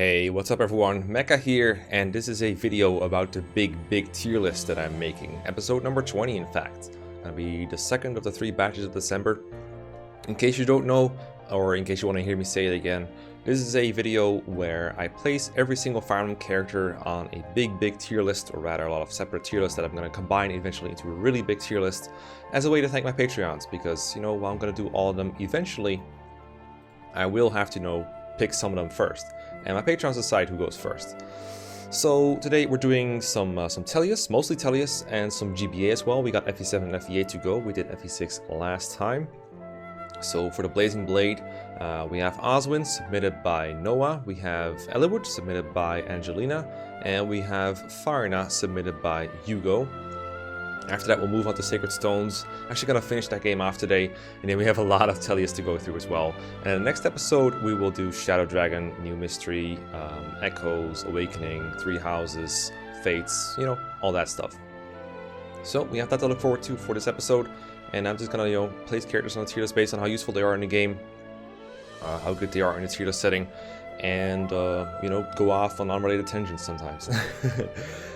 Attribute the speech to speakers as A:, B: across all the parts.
A: Hey, what's up everyone? Mekkah here, and this is a video about the big tier list that I'm making. Episode number 20, in fact. That'll be the second of the 3 batches of December. In case you don't know, or in case you want to hear me say it again, this is a video where I place every single Fire Emblem character on a big tier list, or rather a lot of separate tier lists that I'm going to combine eventually into a really big tier list as a way to thank my Patreons, because, you know, while I'm going to do all of them eventually, I will have to, pick some of them first. And my Patreons decide who goes first. So today we're doing some Tellius, mostly Tellius, and some GBA as well. We got FE7 and FE8 to go. We did FE6 last time. So for the Blazing Blade, we have Oswin, submitted by Noah. We have Eliwood, submitted by Angelina. And we have Farina, submitted by Hugo. After that, we'll move on to Sacred Stones. Actually gonna finish that game off today, and then we have a lot of Tellius to go through as well. And in the next episode, we will do Shadow Dragon, New Mystery, Echoes, Awakening, Three Houses, Fates, all that stuff. So we have that to look forward to for this episode, and I'm just gonna, place characters on a tier list based on how useful they are in the game, how good they are in a tier list setting, and go off on unrelated tangents sometimes.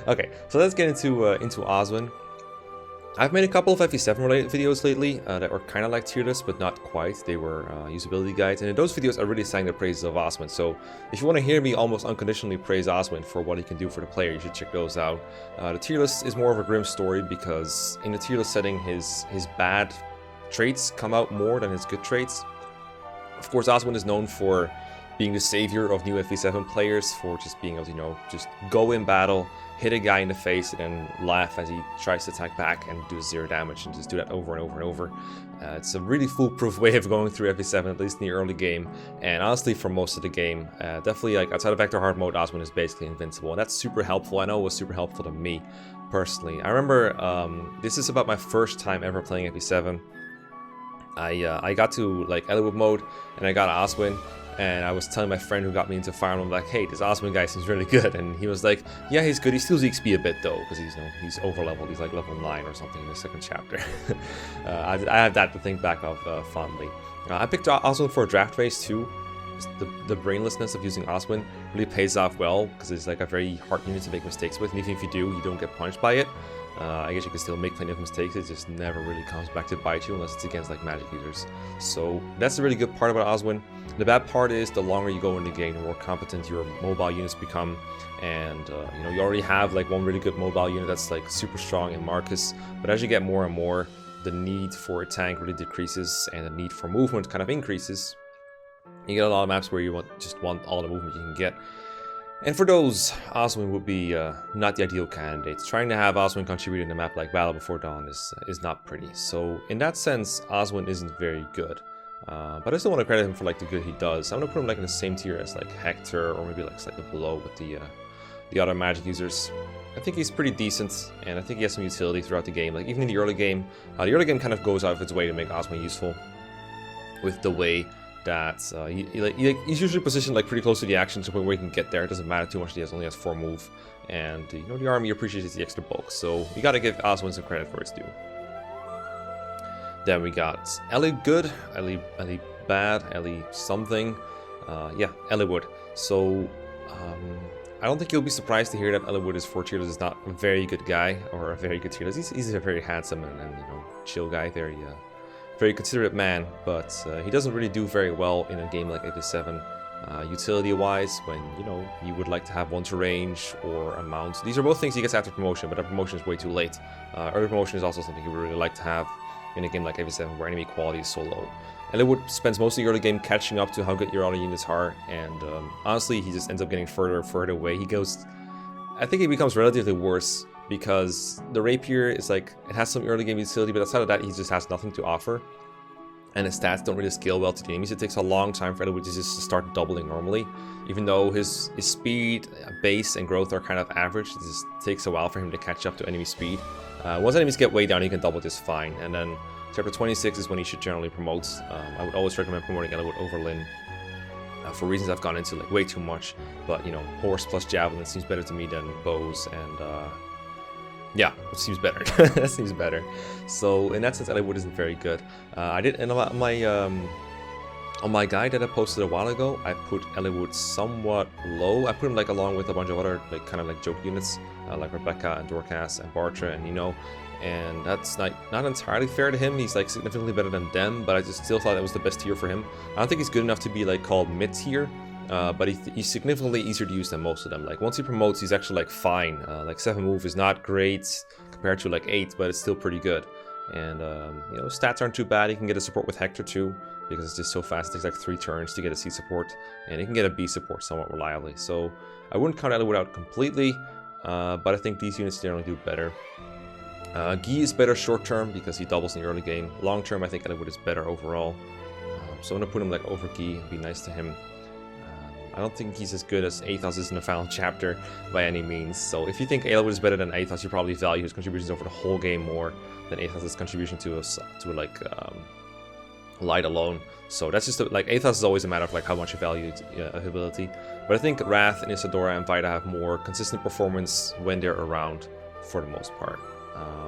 A: Okay, so let's get into Oswin. I've made a couple of FE7 related videos lately that were kind of like tier lists, but not quite. They were usability guides, and in those videos I really sang the praises of Oswin. So if you want to hear me almost unconditionally praise Oswin for what he can do for the player, you should check those out. The tier list is more of a grim story, because in the tier list setting, his bad traits come out more than his good traits. Of course, Oswin is known for being the savior of new FE7 players, for just being able to, just go in battle, hit a guy in the face, and then laugh as he tries to attack back and do 0 damage, and just do that over and over and over. It's a really foolproof way of going through FE7, at least in the early game, and honestly for most of the game. Definitely, like, outside of Vector Hard mode, Oswin is basically invincible, and that's super helpful. I know it was super helpful to me, personally. I remember, this is about my first time ever playing FE7. I got to, like, Eliwood mode, and I got Oswin. And I was telling my friend who got me into Fire Emblem, like, hey, this Oswin guy seems really good. And he was like, yeah, he's good. He steals XP a bit, though, because he's over-leveled. He's like level 9 or something in the second chapter. I have that to think back of fondly. I picked Oswin for a draft race, too. The brainlessness of using Oswin really pays off well, because it's like a very hard unit to make mistakes with. And even if you do, you don't get punished by it. I guess you can still make plenty of mistakes, it just never really comes back to bite you unless it's against like magic users. So that's the really good part about Oswin. The bad part is the longer you go in the game, the more competent your mobile units become, and you already have like one really good mobile unit that's like super strong in Marcus, but as you get more and more, the need for a tank really decreases and the need for movement kind of increases. You get a lot of maps where you just want all the movement you can get. And for those, Oswin would be not the ideal candidate. Trying to have Oswin contribute in a map like Ballad Before Dawn is not pretty. So in that sense, Oswin isn't very good. But I still want to credit him for like the good he does. I'm gonna put him like in the same tier as like Hector, or maybe like slightly below with the other magic users. I think he's pretty decent, and I think he has some utility throughout the game. Like even in the early game kind of goes out of its way to make Oswin useful, with the way that he's usually positioned like pretty close to the action, so where he can get there. It doesn't matter too much. He only has 4 move, and the army appreciates the extra bulk. So we gotta give Oswin some credit for its due. Then we got Ellie good, Ellie bad, Ellie something. Yeah, Eliwood. So I don't think you'll be surprised to hear that Eliwood is 4 tier list is not a very good guy or a very good tier list. He's a very handsome and chill guy, very considerate man, but he doesn't really do very well in a game like FE7. Utility-wise, when you would like to have one to range or a mount. These are both things he gets after promotion, but that promotion is way too late. Early promotion is also something you would really like to have in a game like FE7 where enemy quality is so low. Eliwood spends most of the early game catching up to how good your other units are, and honestly, he just ends up getting further and further away. I think he becomes relatively worse, because the rapier is like, it has some early game utility, but outside of that, he just has nothing to offer. And his stats don't really scale well to the enemies. It takes a long time for Eliwood to just start doubling normally. Even though his speed, base, and growth are kind of average, it just takes a while for him to catch up to enemy speed. Once enemies get way down, he can double just fine. And then chapter 26 is when he should generally promote. I would always recommend promoting Eliwood over Lyn. For reasons I've gone into like way too much. But horse plus javelin seems better to me than bows, and yeah, it seems better. That seems better. So in that sense, Eliwood isn't very good. I did in my On my guide that I posted a while ago, I put Eliwood somewhat low. I put him like along with a bunch of other like kind of like joke units, like Rebecca and Dorcas and Bartra and Nino. And that's not entirely fair to him. He's like significantly better than them, but I just still thought that was the best tier for him. I don't think he's good enough to be like called mid tier, but he's significantly easier to use than most of them. Like once he promotes, he's actually like fine. Like 7 move is not great compared to like 8, but it's still pretty good. And you know, stats aren't too bad. He can get a support with Hector too, because it's just so fast. It takes like 3 turns to get a C support, and he can get a B support somewhat reliably. So I wouldn't count Eliwood out completely, but I think these units generally do better. Guy is better short term because he doubles in the early game. Long term, I think Eliwood is better overall. So I'm gonna put him like over Guy and be nice to him. I don't think he's as good as Athos is in the final chapter by any means. So if you think Eliwood is better than Athos, you probably value his contributions over the whole game more than Athos' contribution to like Light alone. So that's just like Athos is always a matter of like how much you value ability. But I think Wrath and Isadora and Vida have more consistent performance when they're around for the most part.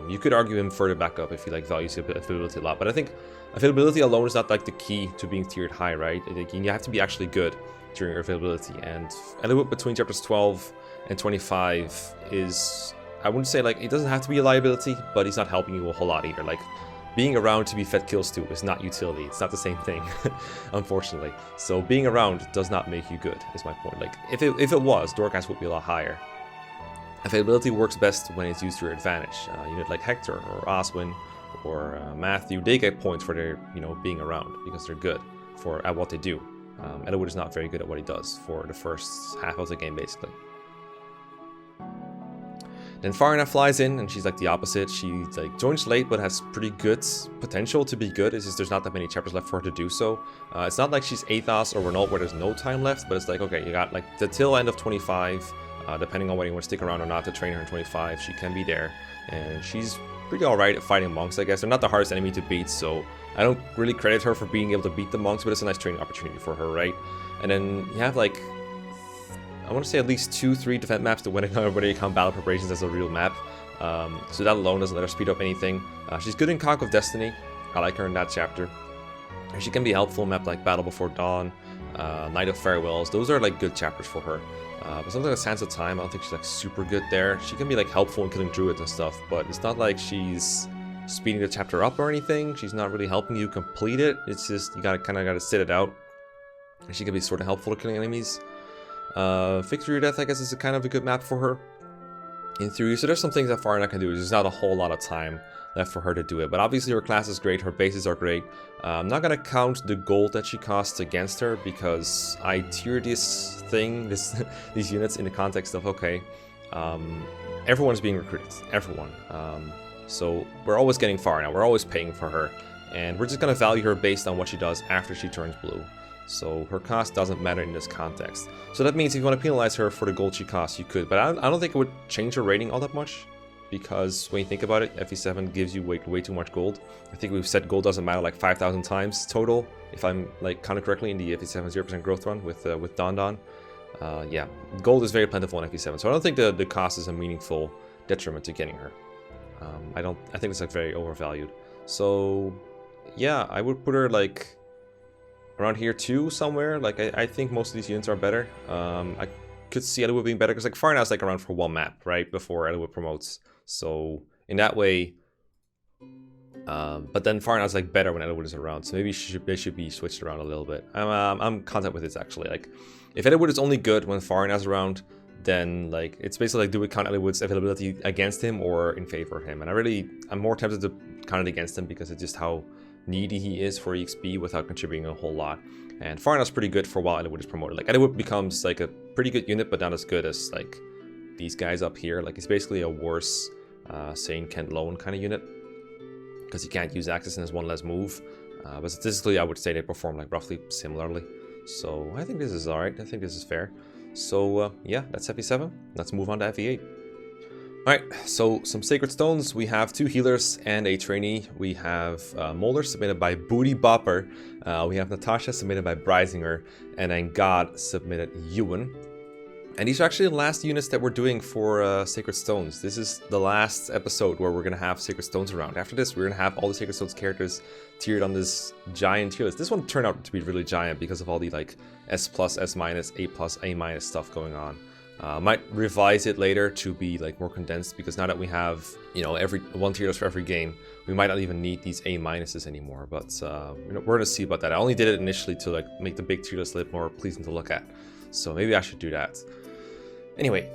A: You could argue him further back up if he like values availability a lot, but I think availability alone is not like the key to being tiered high, right? Like, you have to be actually good during your availability, and Eliwood between chapters 12 and 25 is, I wouldn't say like, it doesn't have to be a liability, but he's not helping you a whole lot either. Like, being around to be fed kills too is not utility. It's not the same thing, unfortunately. So being around does not make you good, is my point. Like, if it was, Dorcas would be a lot higher. Availability works best when it's used to your advantage. A unit like Hector or Oswin or Matthew, they get points for their, you know, being around because they're good at what they do. Eliwood is not very good at what he does for the first half of the game, basically. Then Farina flies in, and she's like the opposite. She like joins late, but has pretty good potential to be good. It's just there's not that many chapters left for her to do so. It's not like she's Athos or Renault where there's no time left, but it's like, okay, you got like the till end of 25. Depending on whether you want to stick around or not to train her in 25, she can be there. And she's pretty alright at fighting monks, I guess. They're not the hardest enemy to beat, so I don't really credit her for being able to beat the monks, but it's a nice training opportunity for her, right? And then you have like, I want to say at least 2-3 defense maps to whether you count battle preparations as a real map. So that alone doesn't let her speed up anything. She's good in Cock of Destiny. I like her in that chapter. And she can be helpful in map like Battle Before Dawn, Night of Farewells. Those are like good chapters for her. But something like Sands of Time, I don't think she's like super good there. She can be like helpful in killing druids and stuff, but it's not like she's speeding the chapter up or anything. She's not really helping you complete it. It's just you kind of gotta sit it out. And she can be sort of helpful to killing enemies. Victory or Death, I guess, is a kind of a good map for her in theory. So there's some things that Farina can do. There's not a whole lot of time left for her to do it, but obviously her class is great, her bases are great. I'm not gonna count the gold that she costs against her because I tier this thing, these units in the context of, okay, everyone's being recruited, everyone. So we're always getting Farina, we're always paying for her, and we're just gonna value her based on what she does after she turns blue. So her cost doesn't matter in this context. So that means if you want to penalize her for the gold she costs, you could, but I don't think it would change her rating all that much. Because when you think about it, FE7 gives you way too much gold. I think we've said gold doesn't matter like 5,000 times total, if I'm like counting correctly in the FE7 0% growth run with Don. Yeah, gold is very plentiful in FE7, so I don't think the cost is a meaningful detriment to getting her. I think it's like very overvalued. So yeah, I would put her like around here too somewhere. Like I think most of these units are better. I could see Eliwood being better because like Farina's like around for one map right before Eliwood promotes. So in that way, but then Farina's like better when Eliwood is around. So maybe they should be switched around a little bit. I'm content with this actually. Like if Eliwood is only good when Farina's around, then like it's basically like do we count Eliwood's availability against him or in favor of him? And I'm more tempted to count it against him because it's just how needy he is for EXP without contributing a whole lot. And Farina's pretty good for a while Eliwood is promoted. Like Eliwood becomes like a pretty good unit, but not as good as like these guys up here. Like he's basically a worse Sane Kent Lone kind of unit because he can't use Access and has one less move. But statistically, I would say they perform like roughly similarly. So I think this is alright. I think this is fair. So yeah, that's FE7. Let's move on to FE8. Alright, so some Sacred Stones. We have 2 healers and a trainee. We have Molder submitted by Booty Bopper. We have Natasha submitted by Brisinger. And then God submitted Ewan. And these are actually the last units that we're doing for Sacred Stones. This is the last episode where we're going to have Sacred Stones around. After this, we're going to have all the Sacred Stones characters tiered on this giant tier list. This one turned out to be really giant because of all the like S+, S-, A+, A- stuff going on. Might revise it later to be like more condensed, because now that we have, you know, every one tier list for every game, we might not even need these A- anymore. But you know, we're going to see about that. I only did it initially to like make the big tier list a little more pleasing to look at. So maybe I should do that. Anyway,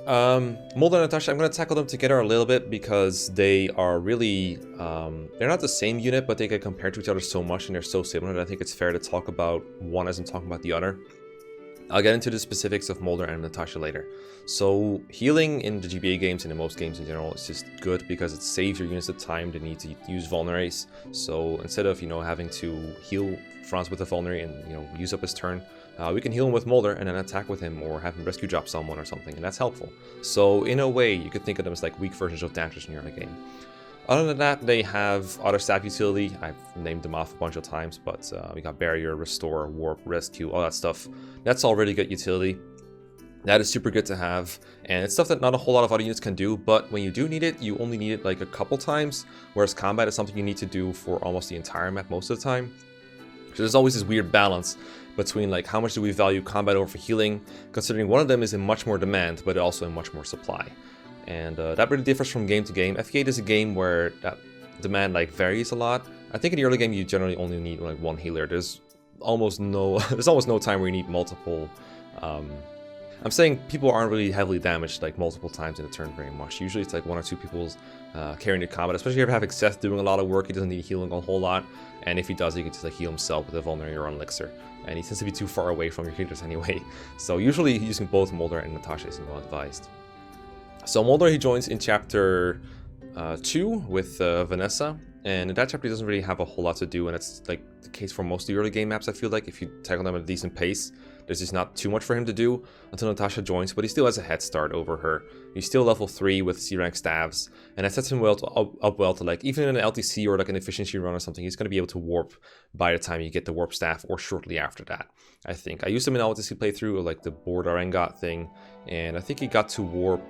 A: Mulder and Natasha, I'm going to tackle them together a little bit because they are really, they're not the same unit, but they get compared to each other so much and they're so similar that I think it's fair to talk about one as I'm talking about the other. I'll get into the specifics of Mulder and Natasha later. So healing in the GBA games and in most games in general is just good because it saves your units the time they need to use vulneraries. So instead of, you know, having to heal Franz with a vulnerary and, you know, use up his turn, we can heal him with Mulder and then attack with him or have him rescue drop someone or something, and that's helpful. So in a way, you could think of them as like weak versions of dancers in your early game. Other than that, they have other staff utility. I've named them off a bunch of times, but we got Barrier, Restore, Warp, Rescue, all that stuff. That's all really good utility. That is super good to have, and it's stuff that not a whole lot of other units can do, but when you do need it, you only need it like a couple times, whereas combat is something you need to do for almost the entire map most of the time. So there's always this weird balance between like how much do we value combat over healing, considering one of them is in much more demand, but also in much more supply. And that really differs from game to game. FE8 is a game where that demand like varies a lot. I think in the early game you generally only need like one healer. There's almost no time where you need multiple. I'm saying people aren't really heavily damaged like multiple times in a turn very much. Usually it's like one or two people carrying the combat, especially if you have Seth doing a lot of work. He doesn't need healing a whole lot, and if he does, he can just like heal himself with a vulnerary or an elixir, and he tends to be too far away from your healers anyway. So usually using both Mulder and Natasha isn't well advised. So Mulder, he joins in chapter 2 with Vanessa, and in that chapter he doesn't really have a whole lot to do, and it's like the case for most of the early game maps. I feel like if you tackle them at a decent pace, there's just not too much for him to do until Natasha joins, but he still has a head start over her. He's still level 3 with C-rank staves, and that sets him well up well to like, even in an LTC or like an efficiency run or something, he's going to be able to warp by the time you get the warp staff or shortly after that, I think. I used him in LTC playthrough, like the Board Arengot thing, and I think he got to warp,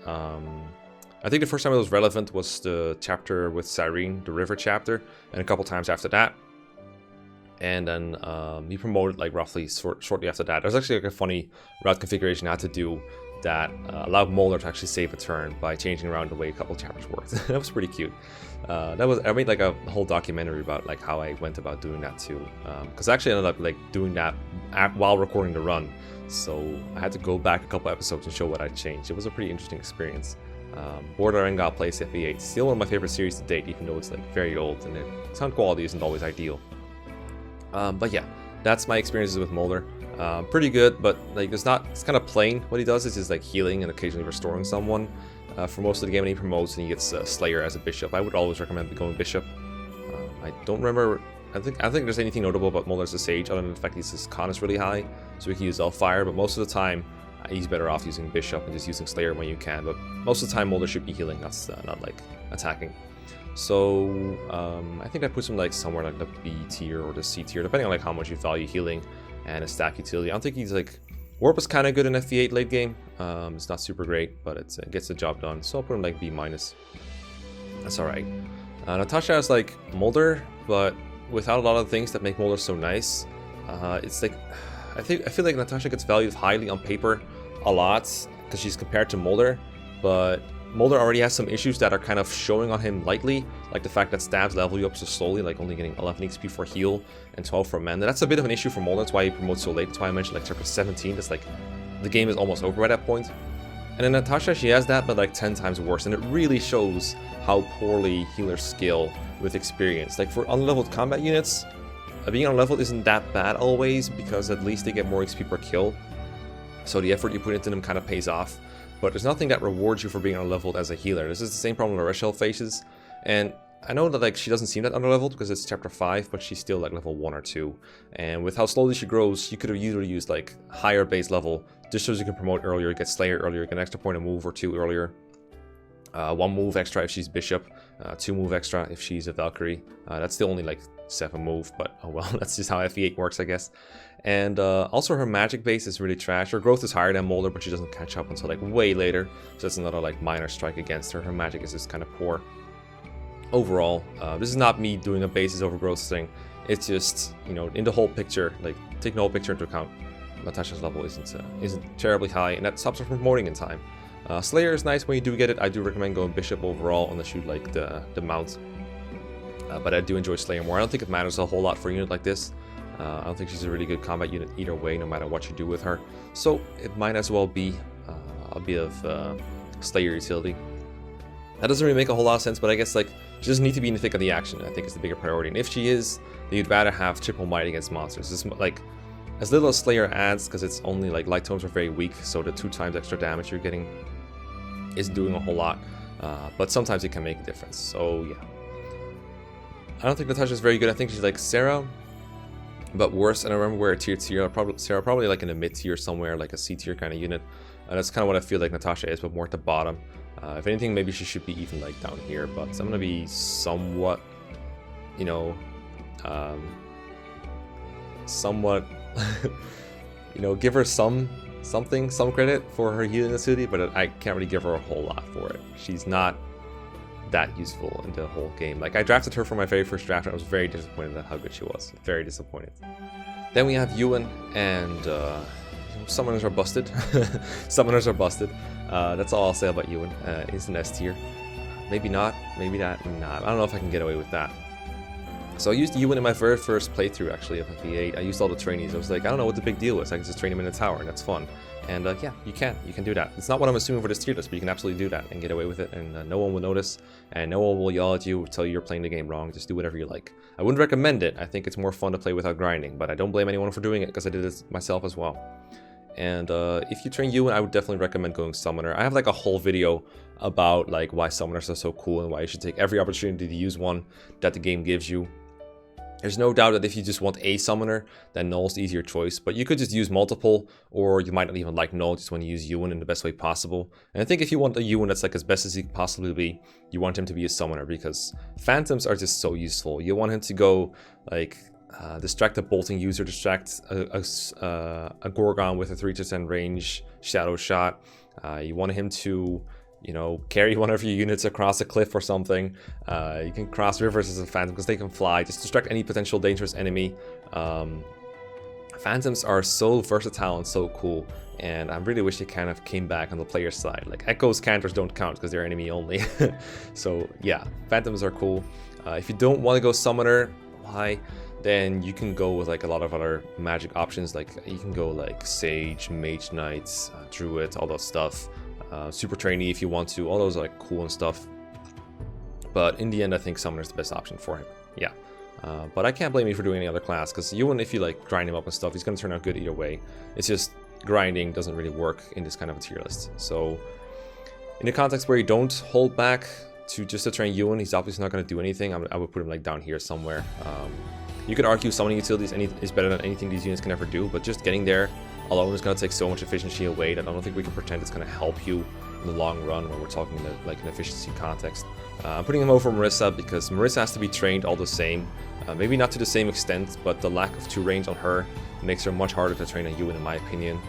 A: I think the first time it was relevant was the chapter with Cyrene, the river chapter, and a couple times after that. And then he promoted like roughly shortly after that. There's actually like a funny route configuration I had to do that allowed Mulder to actually save a turn by changing around the way a couple chapters worked. That was pretty cute. I made like a whole documentary about like how I went about doing that too. Because I actually ended up like doing that while recording the run. So I had to go back a couple episodes and show what I changed. It was a pretty interesting experience. Board Arengot plays FE8. Still one of my favorite series to date, even though it's like very old and the sound quality isn't always ideal. But yeah, that's my experiences with Mulder. Pretty good, but like it's kind of plain. What he does is just like healing and occasionally restoring someone for most of the game, and he promotes and he gets Slayer as a bishop. I would always recommend going bishop. I don't remember. I don't think there's anything notable about Mulder as a sage other than the fact his con is really high, so he can use Elfire. But most of the time, he's better off using bishop and just using Slayer when you can. But most of the time, Mulder should be healing, not like attacking. So I think that puts him like somewhere like the B tier or the C tier, depending on like how much you value healing and his stack utility. I don't think he's like, Warp is kind of good in FE8 late game. It's not super great, but it gets the job done. So I'll put him like B-. That's all right. Natasha is like Mulder, but without a lot of things that make Mulder so nice. It's like I feel like Natasha gets valued highly on paper a lot because she's compared to Mulder, but Mulder already has some issues that are kind of showing on him lightly, like the fact that stabs level you up so slowly, like only getting 11 XP for heal and 12 for mana. That's a bit of an issue for Mulder. That's why he promotes so late. That's why I mentioned like chapter 17. That's like the game is almost over by that point. And then Natasha, she has that, but like 10 times worse, and it really shows how poorly healers scale with experience. Like for unleveled combat units, being unleveled isn't that bad always, because at least they get more XP per kill. So the effort you put into them kind of pays off. But there's nothing that rewards you for being unleveled as a healer. This is the same problem Rachel faces. And I know that like she doesn't seem that underleveled because it's chapter 5, but she's still like level 1 or 2. And with how slowly she grows, you could have usually used like higher base level, just so you can promote earlier, get Slayer earlier, get an extra point of move or 2 earlier. 1 move extra if she's Bishop, 2 move extra if she's a Valkyrie. That's still only like 7 move, but oh well, that's just how FE8 works, I guess. And also her magic base is really trash. Her growth is higher than Moldova, but she doesn't catch up until like way later. So that's another like minor strike against her. Her magic is just kind of poor. Overall, this is not me doing a basis over growth thing. It's just, you know, in the whole picture, like taking the whole picture into account, Natasha's level isn't terribly high, and that stops her from promoting in time. Slayer is nice when you do get it. I do recommend going Bishop overall unless you like the mount. But I do enjoy Slayer more. I don't think it matters a whole lot for a unit like this. I don't think she's a really good combat unit either way, no matter what you do with her. So it might as well be a bit of Slayer utility. That doesn't really make a whole lot of sense, but I guess like she doesn't need to be in the thick of the action. I think is the bigger priority. And if she is, then you'd rather have triple might against monsters. It's like as little as Slayer adds, because it's only like light tomes are very weak, so the 2 times extra damage you're getting isn't doing a whole lot. But sometimes it can make a difference. So yeah. I don't think Natasha's very good. I think she's like Sarah, but worse. And I remember where tier Sarah probably like in the mid tier somewhere, like a C tier kind of unit. And that's kind of what I feel like Natasha is, but more at the bottom. If anything, maybe she should be even like down here. But I'm gonna be somewhat, you know, somewhat, you know, give her some credit for her healing ability, but I can't really give her a whole lot for it. She's not that useful in the whole game. Like I drafted her for my very first draft and I was very disappointed at how good she was. Very disappointed. Then we have Ewan, and summoners are busted. Summoners are busted. That's all I'll say about Ewan. He's an S tier. Maybe not. Maybe that. Nah, I don't know if I can get away with that. So I used Ewan in my very first playthrough actually of V8. I used all the trainees. I was like, I don't know what the big deal was. I can just train him in a tower and that's fun. And yeah, you can do that. It's not what I'm assuming for this tier list, but you can absolutely do that and get away with it, and no one will notice, and no one will yell at you, tell you you're playing the game wrong. Just do whatever you like. I wouldn't recommend it. I think it's more fun to play without grinding, but I don't blame anyone for doing it because I did it myself as well. And if you train Ewan, I would definitely recommend going Summoner. I have like a whole video about like why Summoners are so cool and why you should take every opportunity to use one that the game gives you. There's no doubt that if you just want a summoner, then Null's the easier choice, but you could just use multiple, or you might not even like Null, just want to use Ewan in the best way possible. And I think if you want a Ewan that's like as best as he could possibly be, you want him to be a summoner, because Phantoms are just so useful. You want him to go like distract a bolting user, distract a Gorgon with a 3-10 range shadow shot. You want him to, you know, carry one of your units across a cliff or something. You can cross rivers as a Phantom because they can fly. Just distract any potential dangerous enemy. Phantoms are so versatile and so cool, and I really wish they kind of came back on the player side. Like Echoes, Cantors don't count because they're enemy only. So yeah, Phantoms are cool. If you don't want to go Summoner, why? Then you can go with like a lot of other magic options. Like you can go like Sage, Mage Knights, Druid, all that stuff. Super Trainee if you want to. All those are like cool and stuff. But in the end, I think Summoner is the best option for him. Yeah. But I can't blame you for doing any other class, because Ewan, if you like grind him up and stuff, he's going to turn out good either way. It's just grinding doesn't really work in this kind of a tier list. So in the context where you don't hold back to just to train Ewan, he's obviously not going to do anything. I would put him like down here somewhere. You could argue summoning utilities is better than anything these units can ever do, but just getting there alone is going to take so much efficiency away that I don't think we can pretend it's going to help you in the long run when we're talking like an efficiency context. I'm putting him over Marissa because Marissa has to be trained all the same. Maybe not to the same extent, but the lack of 2 range on her makes her much harder to train than Ewan in my opinion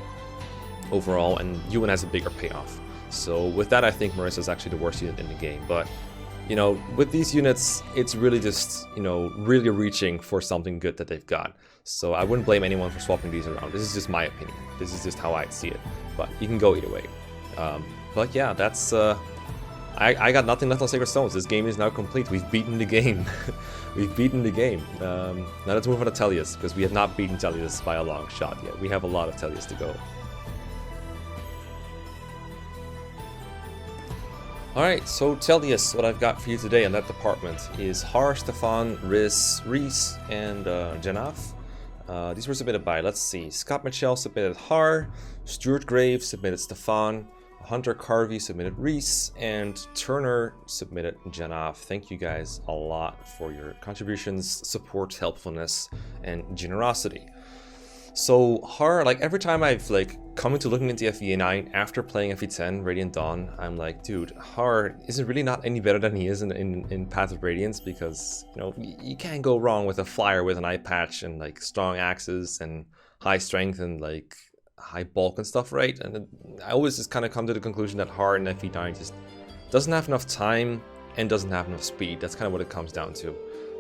A: overall, and Ewan has a bigger payoff. So with that, I think Marissa is actually the worst unit in the game. But you know, with these units, it's really just, you know, really reaching for something good that they've got. So I wouldn't blame anyone for swapping these around. This is just my opinion. This is just how I see it. But you can go either way. But yeah, that's... I got nothing left on Sacred Stones. This game is now complete. We've beaten the game. We've beaten the game. Now let's move on to Tellius, because we have not beaten Tellius by a long shot yet. We have a lot of Tellius to go. Alright, so Tellius, what I've got for you today in that department is Har, Stefan, Reese, and Janaf. These were submitted by, let's see, Scott Mitchell submitted Har, Stuart Graves submitted Stefan, Hunter Carvey submitted Reese, and Turner submitted Janaf. Thank you guys a lot for your contributions, support, helpfulness, and generosity. So Har, like every time I've like come into looking into FE9 after playing FE10 Radiant Dawn, I'm like, dude, Har isn't really not any better than he is in Path of Radiance, because you know you can't go wrong with a flyer with an eye patch and like strong axes and high strength and like high bulk and stuff, right? And I always just kind of come to the conclusion that hard and FE9 just doesn't have enough time and doesn't have enough speed. That's kind of what it comes down to.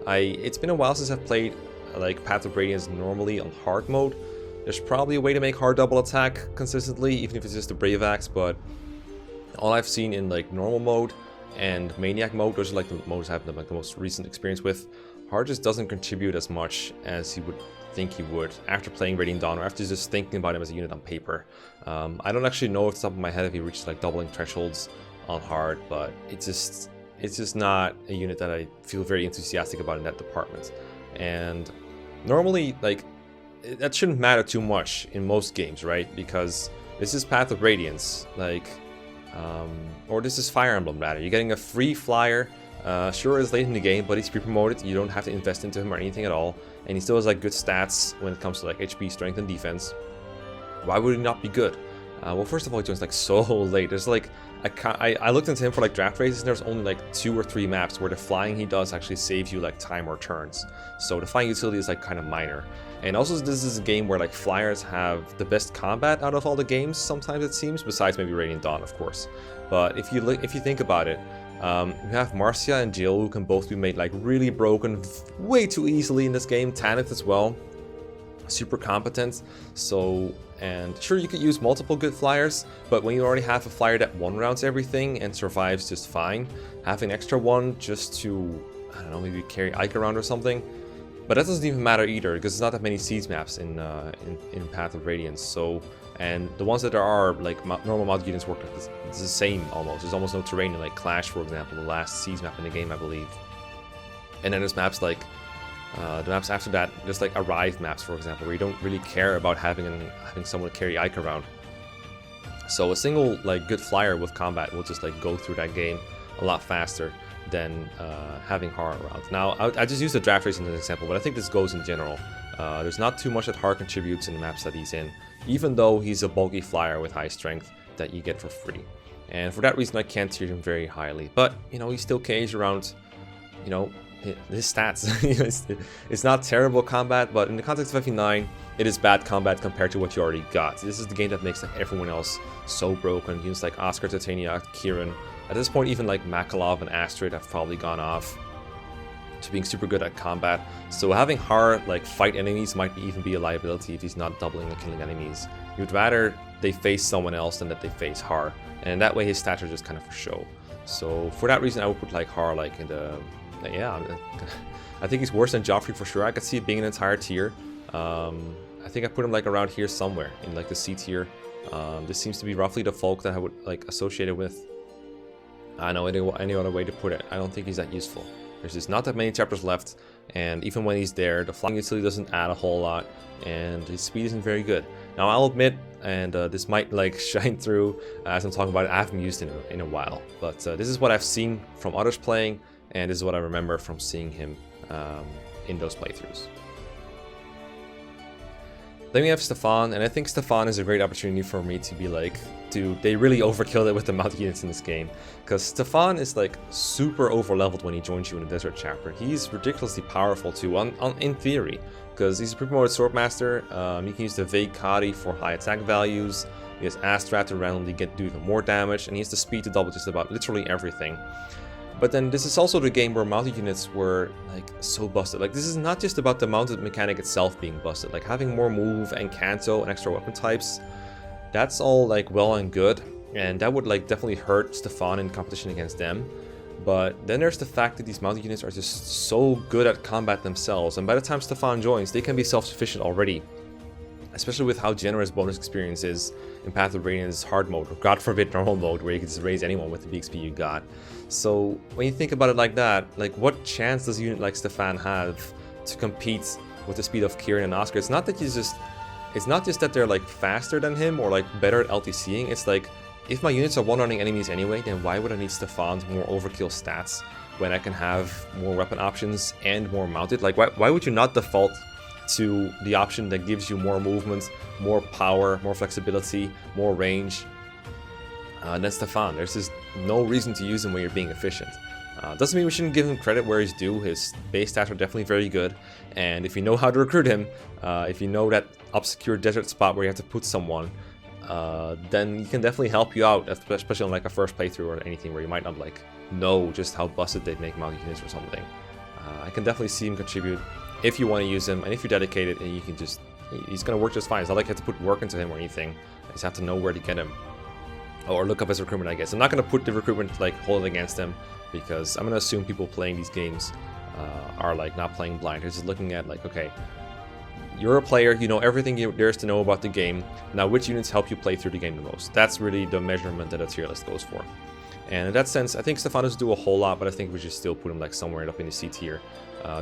A: It's been a while since I've played like Path of Radiance normally on hard mode. There's probably a way to make hard double attack consistently, even if it's just a Brave Axe, but all I've seen in like normal mode and Maniac mode, those are like the modes I have like the most recent experience with, hard just doesn't contribute as much as you would think he would after playing Radiant Dawn or after just thinking about him as a unit on paper. I don't actually know off the top of my head if he reaches like doubling thresholds on hard, but it's just not a unit that I feel very enthusiastic about in that department. And normally, like, that shouldn't matter too much in most games, right? Because this is Path of Radiance, like, or this is Fire Emblem rather. You're getting a free flyer. Sure, it's late in the game, but he's pre-promoted. You don't have to invest into him or anything at all, and he still has like good stats when it comes to like HP, strength, and defense. Why would he not be good? Well, first of all, he joins like so late. There's like I looked into him for like draft races, and there's only like 2 or 3 maps where the flying he does actually saves you like time or turns. So the flying utility is like kind of minor. And also, this is a game where like flyers have the best combat out of all the games. Sometimes it seems, besides maybe Radiant Dawn, of course. But if you think about it, you have Marcia and Jill, who can both be made like really broken way too easily in this game. Tanith as well, super competent. So, and sure, you could use multiple good flyers, but when you already have a flyer that one-rounds everything and survives just fine, having an extra one just to, I don't know, maybe carry Ike around or something. But that doesn't even matter either, because there's not that many siege maps in Path of Radiance. So, and the ones that there are, like normal mod units work like this, it's the same almost. There's almost no terrain in like Clash, for example, the last siege map in the game, I believe. And then there's maps like the maps after that. There's like Arrive maps, for example, where you don't really care about having someone to carry Ike around. So a single like good flyer with combat will just like go through that game a lot faster than having Har around. Now, I just use the draft race as an example, but I think this goes in general. There's not too much that Har contributes in the maps that he's in, even though he's a bulky flyer with high strength that you get for free. And for that reason, I can't tier him very highly. But, you know, he's still caged around, you know, his stats. It's not terrible combat, but in the context of FE9, it is bad combat compared to what you already got. This is the game that makes like everyone else so broken. Units like Oscar, Titania, Kieran. At this point, even like Makalov and Astrid have probably gone off to being super good at combat. So having Har like fight enemies might even be a liability if he's not doubling and killing enemies. You'd rather they face someone else than that they face Har. And that way his stats are just kind of for show. So for that reason, I would put like Har like in the... Yeah, I think he's worse than Joffrey for sure. I could see it being an entire tier. I think I put him like around here somewhere in like the C tier. This seems to be roughly the folk that I would like associate it with. I know any other way to put it. I don't think he's that useful. There's just not that many chapters left, and even when he's there, the flying utility doesn't add a whole lot, and his speed isn't very good. Now, I'll admit, and this might like shine through as I'm talking about it, I haven't used him in a while, but this is what I've seen from others playing, and this is what I remember from seeing him in those playthroughs. Then we have Stefan, and I think Stefan is a great opportunity for me to be like, dude, they really overkilled it with the amount of units in this game. Because Stefan is like super over-leveled when he joins you in the Desert Chapter. He's ridiculously powerful too, in theory. Because he's a pre-promoted Swordmaster, he can use the Vague Kadi for high attack values, he has Astrat to randomly do even more damage, and he has the speed to double just about literally everything. But then this is also the game where mounted units were like so busted. Like this is not just about the mounted mechanic itself being busted. Like having more move and canto and extra weapon types, that's all like well and good. And that would like definitely hurt Stefan in competition against them. But then there's the fact that these mounted units are just so good at combat themselves. And by the time Stefan joins, they can be self-sufficient already. Especially with how generous bonus experience is in Path of Radiance hard mode, or God forbid normal mode, where you can just raise anyone with the BXP you got. So when you think about it like that, like what chance does a unit like Stefan have to compete with the speed of Kieran and Oscar? It's not that it's not just that they're like faster than him or like better at LTCing. It's like, if my units are one-running enemies anyway, then why would I need Stefan's more overkill stats when I can have more weapon options and more mounted? Like why would you not default to the option that gives you more movement, more power, more flexibility, more range than Stefan? There's just no reason to use him when you're being efficient. Doesn't mean we shouldn't give him credit where he's due. His base stats are definitely very good, and if you know how to recruit him, if you know that obscure desert spot where you have to put someone, then he can definitely help you out, especially on like a first playthrough or anything where you might not like know just how busted they'd make mounted units or something. I can definitely see him contribute if you want to use him, and if you're dedicated, and you can just, he's going to work just fine. It's not like you have to put work into him or anything. You just have to know where to get him. Or look up his recruitment, I guess. I'm not going to put the recruitment, like, hold it against him, because I'm going to assume people playing these games are, like, not playing blind. They're just looking at, like, okay, you're a player, you know everything there is to know about the game. Now, which units help you play through the game the most? That's really the measurement that a tier list goes for. And in that sense, I think Stefan doesn't do a whole lot, but I think we should still put him, like, somewhere up in the C tier.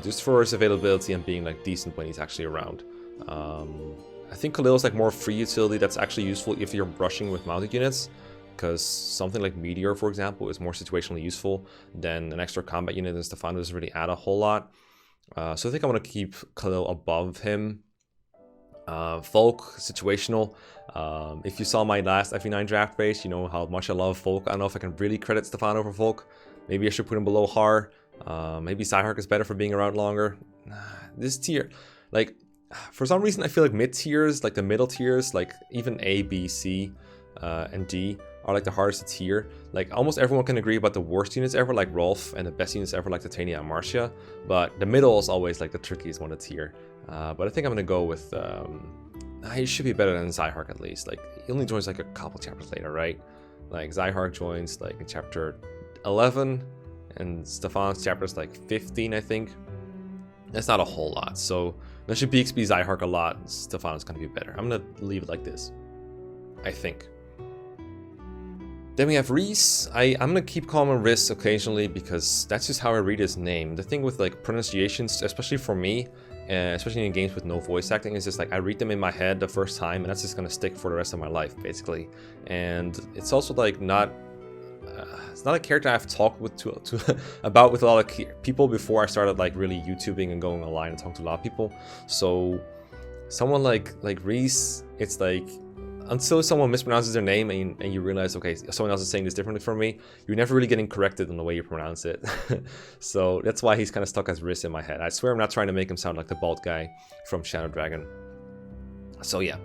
A: Just for his availability and being, like, decent when he's actually around. I think Khalil is, like, more free utility that's actually useful if you're rushing with mounted units. Because something like Meteor, for example, is more situationally useful than an extra combat unit, and Stefan doesn't really add a whole lot. So I think I want to keep Khalil above him. Folk, situational. If you saw my last FE9 draft base, you know how much I love Folk. I don't know if I can really credit Stefan over Folk. Maybe I should put him below Har. Maybe Psyhark is better for being around longer. This tier, like, for some reason I feel like mid tiers, like the middle tiers, like even A, B, C, and D, are like the hardest to tier. Like almost everyone can agree about the worst units ever, like Rolf, and the best units ever, like Titania and Marcia. But the middle is always like the trickiest one to tier. But I think I'm gonna go with. He should be better than Zyhark at least. Like he only joins like a couple chapters later, right? Like Zyhark joins like in chapter 11, and Stefan's chapter is like 15, I think. That's not a whole lot. So that should BXB Zyhark a lot. Stefan's gonna be better. I'm gonna leave it like this, I think. Then we have Reese. I'm gonna keep calling him Riz occasionally because that's just how I read his name. The thing with like pronunciations, especially for me, especially in games with no voice acting, is just like I read them in my head the first time, and that's just gonna stick for the rest of my life, basically. And it's also like not, it's not a character I've talked with about with a lot of people before I started like really YouTubing and going online and talking to a lot of people. So someone like Reese, it's like, until someone mispronounces their name and you realize, okay, someone else is saying this differently from me, you're never really getting corrected on the way you pronounce it. So that's why he's kind of stuck as Riz in my head. I swear I'm not trying to make him sound like the bald guy from Shadow Dragon. So yeah,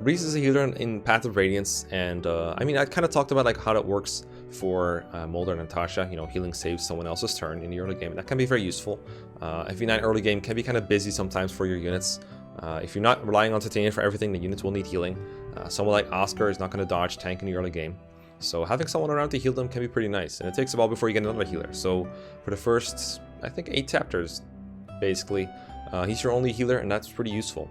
A: Reese is a healer in Path of Radiance, and I mean, I kind of talked about like how that works for Mulder and Natasha. You know, healing saves someone else's turn in the early game. That can be very useful. FE9 early game can be kind of busy sometimes for your units. If you're not relying on Titania for everything, the units will need healing. Someone like Oscar is not going to dodge tank in the early game. So having someone around to heal them can be pretty nice. And it takes a while before you get another healer. So for the first, I think 8 chapters, basically, he's your only healer, and that's pretty useful.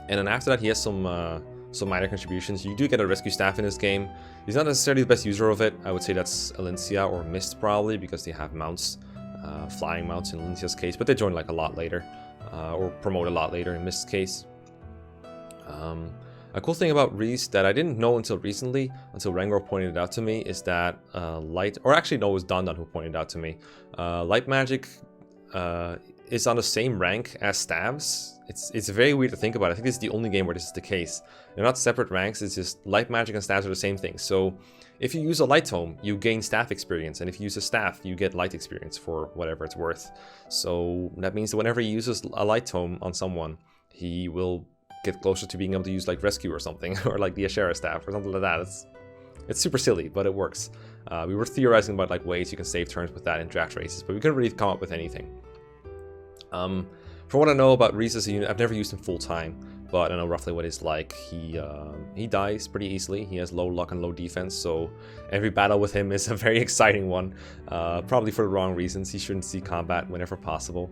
A: And then after that, he has some minor contributions. You do get a rescue staff in this game. He's not necessarily the best user of it. I would say that's Alencia or Mist probably, because they have mounts, flying mounts in Alencia's case, but they join like a lot later. Or promote a lot later in Mist's case. A cool thing about Reese that I didn't know until recently, until Rengor pointed it out to me, is that light, or actually no, it was Dandan who pointed it out to me. Light magic is on the same rank as staves. It's very weird to think about. I think this is the only game where this is the case. They're not separate ranks, it's just light magic and staves are the same thing. So if you use a light tome, you gain staff experience, and if you use a staff, you get light experience for whatever it's worth. So that means that whenever he uses a light tome on someone, he will get closer to being able to use like rescue or something, or like the Ashera staff or something like that. It's super silly, but it works. We were theorizing about like ways you can save turns with that in draft races, but we couldn't really come up with anything. From what I know about Reese as a unit, I've never used him full time, but I know roughly what he's like. He dies pretty easily. He has low luck and low defense, so every battle with him is a very exciting one. Probably for the wrong reasons. He shouldn't see combat whenever possible.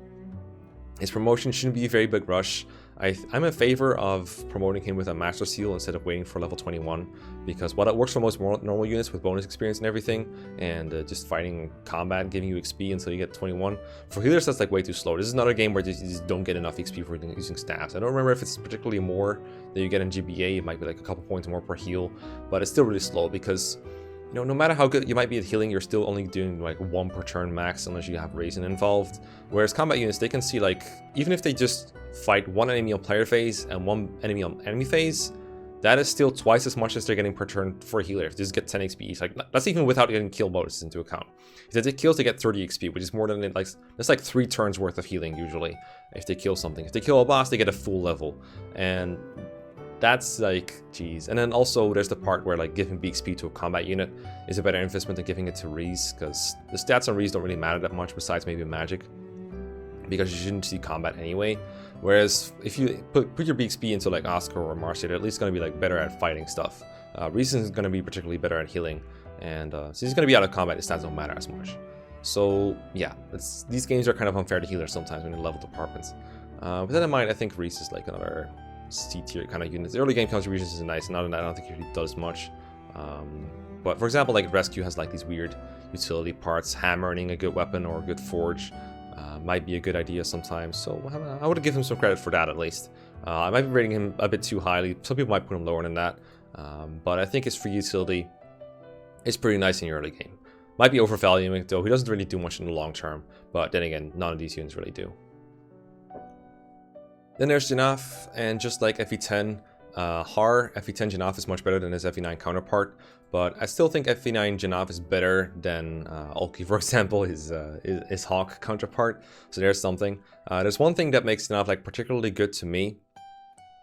A: His promotion shouldn't be a very big rush. I'm in favor of promoting him with a Master Seal instead of waiting for level 21, because while that works for most normal units with bonus experience and everything, and just fighting combat and giving you XP until you get 21, for healers that's like way too slow. This is another game where you just don't get enough XP for using staffs. I don't remember if it's particularly more that you get in GBA. It might be like a couple points more per heal, but it's still really slow because, you know, no matter how good you might be at healing, you're still only doing like 1 per turn max unless you have Raisin involved. Whereas combat units, they can see like, even if they just fight one enemy on player phase and one enemy on enemy phase, that is still twice as much as they're getting per turn for a healer. If this gets 10 XP each, like that's even without getting kill bonuses into account. If they kills, they get 30 XP, which is more than like that's like 3 turns worth of healing usually. If they kill something, if they kill a boss, they get a full level, and that's like, geez. And then also there's the part where like giving BXP to a combat unit is a better investment than giving it to Reese, because the stats on Reese don't really matter that much besides maybe magic, because you shouldn't see combat anyway. Whereas if you put your BXP into like Oscar or Marcia, they're at least going to be like better at fighting stuff. Reese is going to be particularly better at healing, and since he's going to be out of combat, his stats don't matter as much. So yeah, these games are kind of unfair to healers sometimes when in level departments. With that in mind, I think Reese is like another C tier kind of unit. The early game contributions is nice, and other than that, I don't think he really does much. But for example, like Rescue has like these weird utility parts. Hammering a good weapon or a good forge might be a good idea sometimes. So I would give him some credit for that at least. I might be rating him a bit too highly. Some people might put him lower than that. But I think his free utility is pretty nice in your early game. Might be overvaluing it though. He doesn't really do much in the long term. But then again, none of these units really do. Then there's Janaf, and just like FE10, Har, FE10 Janaf is much better than his FE9 counterpart, but I still think FE9 Janaf is better than Ulki, for example, his Hawk counterpart, so there's something. There's one thing that makes Janaf like particularly good to me,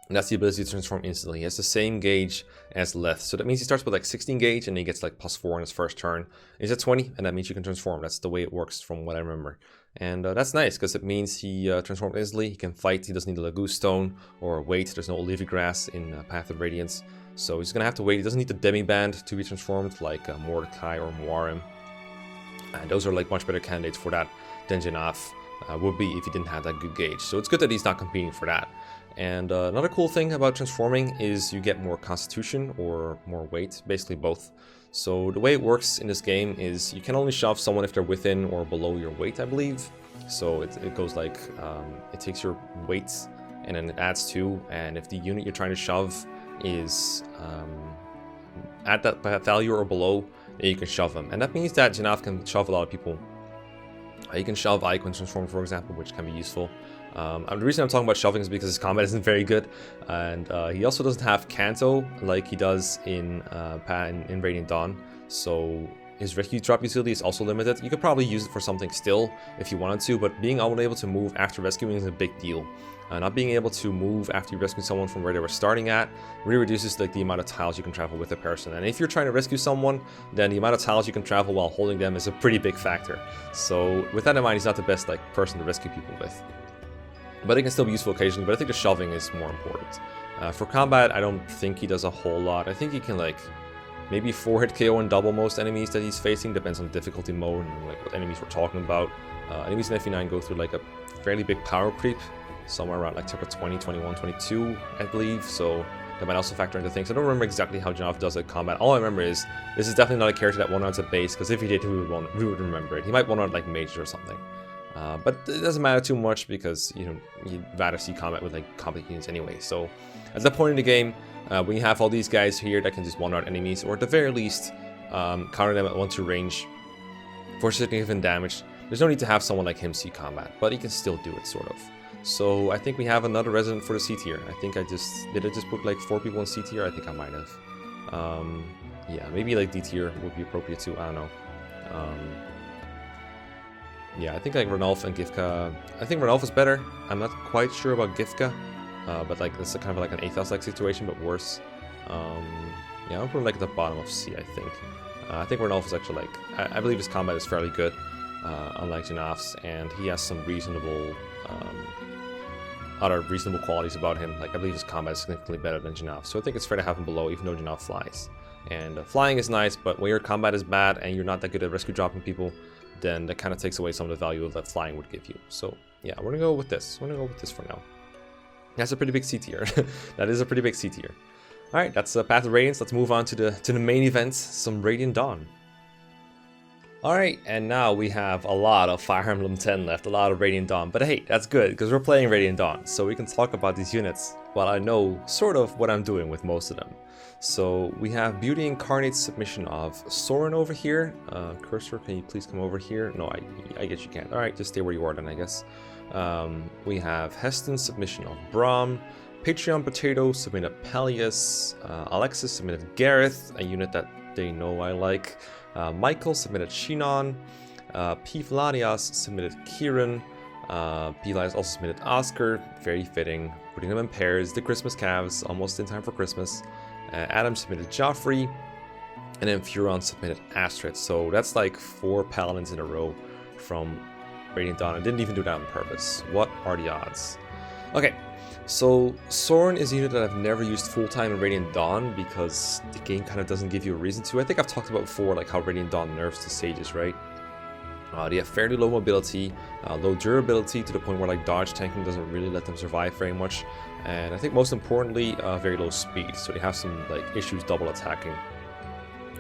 A: and that's the ability to transform instantly. He has the same gauge as Leth, so that means he starts with like 16 gauge and he gets like +4 in his first turn. He's at 20, and that means you can transform. That's the way it works from what I remember. And that's nice, because it means he transforms instantly, he can fight, he doesn't need a Lagoon Stone or wait, there's no Olivia Grass in Path of Radiance. So he's gonna have to wait, he doesn't need the Demi-Band to be transformed like Mordecai or Muarim. And those are like much better candidates for that than Janaf would be if he didn't have that good gauge. So it's good that he's not competing for that. And another cool thing about transforming is you get more constitution or more weight, basically both. So the way it works in this game is you can only shove someone if they're within or below your weight, I believe. So it goes like, it takes your weight and then it adds 2, and if the unit you're trying to shove is at that value or below, then you can shove them. And that means that Janaf can shove a lot of people. You can shove Ike when transformed, for example, which can be useful. The reason I'm talking about shoving is because his combat isn't very good, and he also doesn't have Canto like he does in Radiant Dawn, so his rescue drop utility is also limited. You could probably use it for something still if you wanted to, but being unable to move after rescuing is a big deal. Not being able to move after you rescue someone from where they were starting at really reduces like the amount of tiles you can travel with a person. And if you're trying to rescue someone, then the amount of tiles you can travel while holding them is a pretty big factor. So with that in mind, he's not the best like person to rescue people with. But it can still be useful occasionally, but I think the shoving is more important. For combat, I don't think he does a whole lot. I think he can like maybe 4-hit KO and double most enemies that he's facing, depends on the difficulty mode and like what enemies we're talking about. Enemies in FE9 go through like a fairly big power creep, somewhere around like chapter 20, 21, 22, I believe, so that might also factor into things. I don't remember exactly how Janaf does at combat. All I remember is this is definitely not a character that one-outs at base, because if he did, we would remember it. He might one-out like Mage or something. But it doesn't matter too much because, you know, you'd rather see combat with like combat units anyway. So at that point in the game, when you have all these guys here that can just one-out enemies, or at the very least counter them at 1-2 range for significant damage, there's no need to have someone like him see combat, but he can still do it, sort of. So I think we have another resident for the C tier. I think did I just put like 4 people in C tier? I think I might have. Yeah, maybe like D tier would be appropriate too. I don't know. Yeah, I think like Ranulf and Gifka. I think Ranulf is better. I'm not quite sure about Gifka, but like it's kind of like an Athos-like situation, but worse. Yeah, I'll put him like at the bottom of C. I think Ranulf is actually like I believe his combat is fairly good, unlike Janaf's, and he has some reasonable other reasonable qualities about him. Like I believe his combat is significantly better than Janaf, so I think it's fair to have him below, even though Janaf flies. And flying is nice, but when your combat is bad and you're not that good at rescue dropping people, then that kind of takes away some of the value that flying would give you. So yeah, we're gonna go with this. We're gonna go with this for now. That's a pretty big C tier. That is a pretty big C tier. All right, that's Path of Radiance. Let's move on to the main events, some Radiant Dawn. All right, and now we have a lot of Fire Emblem 10 left, a lot of Radiant Dawn. But hey, that's good because we're playing Radiant Dawn, so we can talk about these units while I know sort of what I'm doing with most of them. So we have Beauty Incarnate's submission of Sauron over here. Cursor, can you please come over here? No, I guess you can't. All right, just stay where you are then, I guess. We have Heston's submission of Braum, Patreon Potato submitted Peleus. Alexis submitted Gareth, a unit that they know I like. Michael submitted Shinon. P. Vladias submitted Kieran. P. Vladias also submitted Oscar. Very fitting. Putting them in pairs. The Christmas calves, almost in time for Christmas. Adam submitted Joffrey. And then Furon submitted Astrid. So that's like 4 paladins in a row from Radiant Dawn. I didn't even do that on purpose. What are the odds? Okay, so Sauron is a unit that I've never used full-time in Radiant Dawn because the game kind of doesn't give you a reason to. I think I've talked about before like how Radiant Dawn nerfs the sages, right? They have fairly low mobility, low durability to the point where like dodge tanking doesn't really let them survive very much. And I think most importantly, very low speed. So they have some like issues double attacking.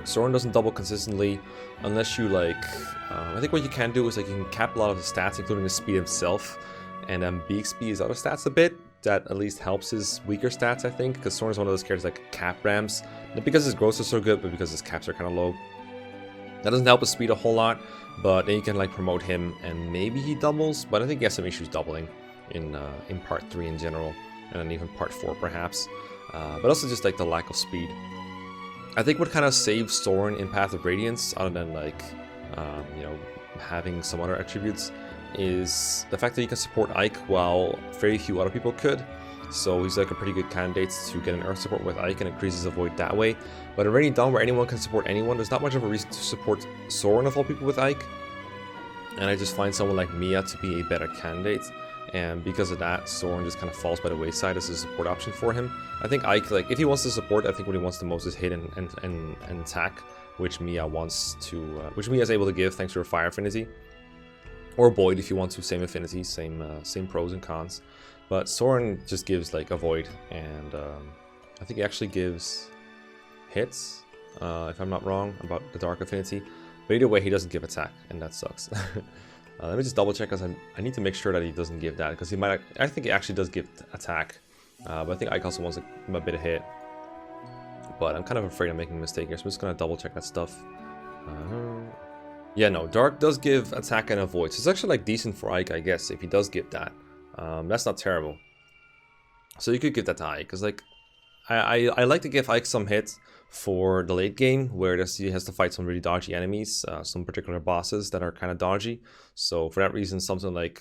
A: Sauron doesn't double consistently unless you like, I think what you can do is like you can cap a lot of his stats, including his speed himself, and then Bixby his other stats a bit. That at least helps his weaker stats, I think, because Sauron is one of those characters like cap rams. Not because his growths are so good, but because his caps are kind of low. That doesn't help his speed a whole lot, but then you can like promote him and maybe he doubles, but I think he has some issues doubling in part 3 in general, and then even part 4 perhaps. But also just like the lack of speed. I think what kind of saves Sauron in Path of Radiance, other than like, you know, having some other attributes, is the fact that he can support Ike while very few other people could. So he's like a pretty good candidate to get an Earth support with Ike and increases his avoid that way. But in Radiant Dawn, where anyone can support anyone, there's not much of a reason to support Sauron of all people with Ike. And I just find someone like Mia to be a better candidate. And because of that, Sauron just kind of falls by the wayside as a support option for him. I think Ike, like, if he wants to support, I think what he wants the most is hit and attack, which Mia wants to, which Mia is able to give thanks to her fire affinity. Or Boyd if you want to, same affinity, same pros and cons. But Sauron just gives like avoid, and I think he actually gives hits, if I'm not wrong about the dark affinity. But either way, he doesn't give attack, and that sucks. Let me just double check, because I need to make sure that he doesn't give that, because he might. I think he actually does give attack, but I think Ike also wants a bit of hit. But I'm kind of afraid I'm making a mistake here, so I'm just gonna double check that stuff. Yeah, no, Dark does give attack and avoid, so it's actually like decent for Ike, I guess, if he does give that. That's not terrible. So you could give that to Ike, because like I like to give Ike some hits for the late game, where he has to fight some really dodgy enemies, some particular bosses that are kind of dodgy. So for that reason, something like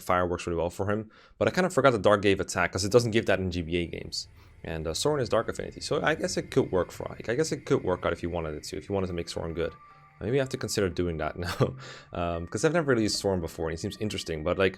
A: Fire works really well for him. But I kind of forgot that Dark gave attack, because it doesn't give that in GBA games. And Sauron is Dark Affinity, so I guess it could work for Ike. I guess it could work out if you wanted it to, if you wanted to make Sauron good. Maybe I have to consider doing that now, because I've never really used Sauron before, and he seems interesting. But like,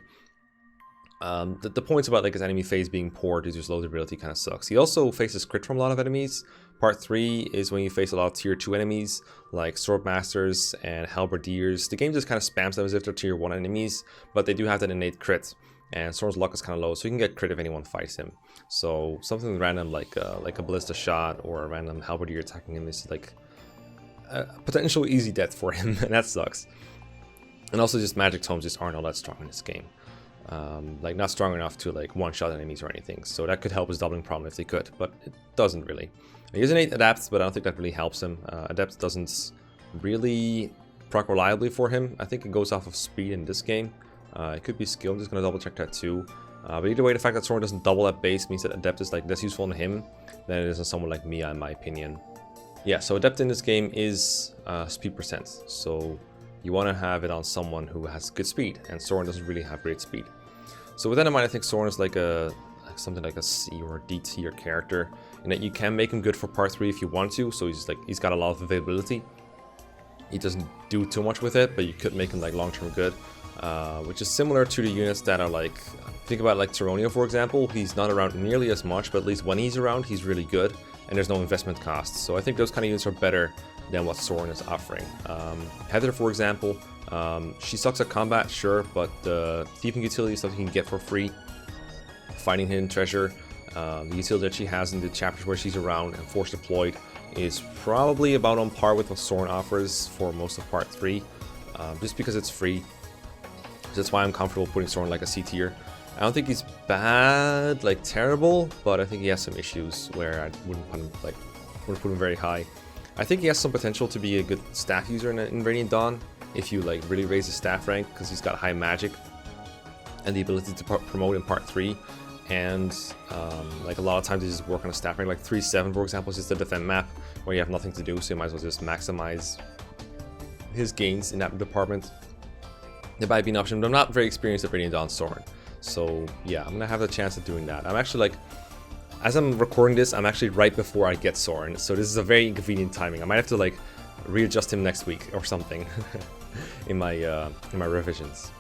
A: the points about like his enemy phase being poor due to his low durability kind of sucks. He also faces crit from a lot of enemies. Part 3 is when you face a lot of tier 2 enemies like Swordmasters and Halberdiers. The game just kind of spams them as if they're tier 1 enemies, but they do have that innate crit. And Sauron's luck is kind of low, so you can get crit if anyone fights him. So something random like a ballista shot or a random Halberdier attacking him is like a potential easy death for him, and that sucks. And also just magic tomes just aren't all that strong in this game. Like not strong enough to like one-shot enemies or anything, so that could help his doubling problem if they could, but it doesn't really. He has innate adapts, but I don't think that really helps him. Adept doesn't really proc reliably for him. I think it goes off of speed in this game. It could be skill, I'm just going to double check that too. But either way, the fact that Sauron doesn't double at base means that Adept is like less useful on him than it is on someone like Mia, in my opinion. Yeah, so Adept in this game is speed percent, so you want to have it on someone who has good speed, and Sauron doesn't really have great speed. So with that in mind, I think Sauron is like something like a C or a D tier character, in that you can make him good for part 3 if you want to. So he's got a lot of availability. He doesn't do too much with it, but you could make him like long-term good, which is similar to the units that are like, think about like Tyronia for example. He's not around nearly as much, but at least when he's around, he's really good, and there's no investment cost. So I think those kind of units are better than what Sauron is offering. Heather, for example, she sucks at combat, sure, but the thieving utility stuff you can get for free, finding hidden treasure, the utility that she has in the chapters where she's around and force deployed is probably about on par with what Sauron offers for most of part 3, just because it's free. So that's why I'm comfortable putting Sauron like a C tier. I don't think he's bad, like terrible, but I think he has some issues where I wouldn't put him very high. I think he has some potential to be a good staff user in Radiant Dawn if you like really raise his staff rank, because he's got high magic and the ability to promote in part 3. and like a lot of times you just work on a staff rank, like 3-7 for example, is just a defend map where you have nothing to do, so you might as well just maximize his gains in that department. It might be an option, but I'm not very experienced at Radiant Dawn Sauron, so yeah, I'm gonna have the chance of doing that. I'm actually like, as I'm recording this, I'm actually right before I get Sauron, so this is a very inconvenient timing. I might have to like readjust him next week or something in my revisions.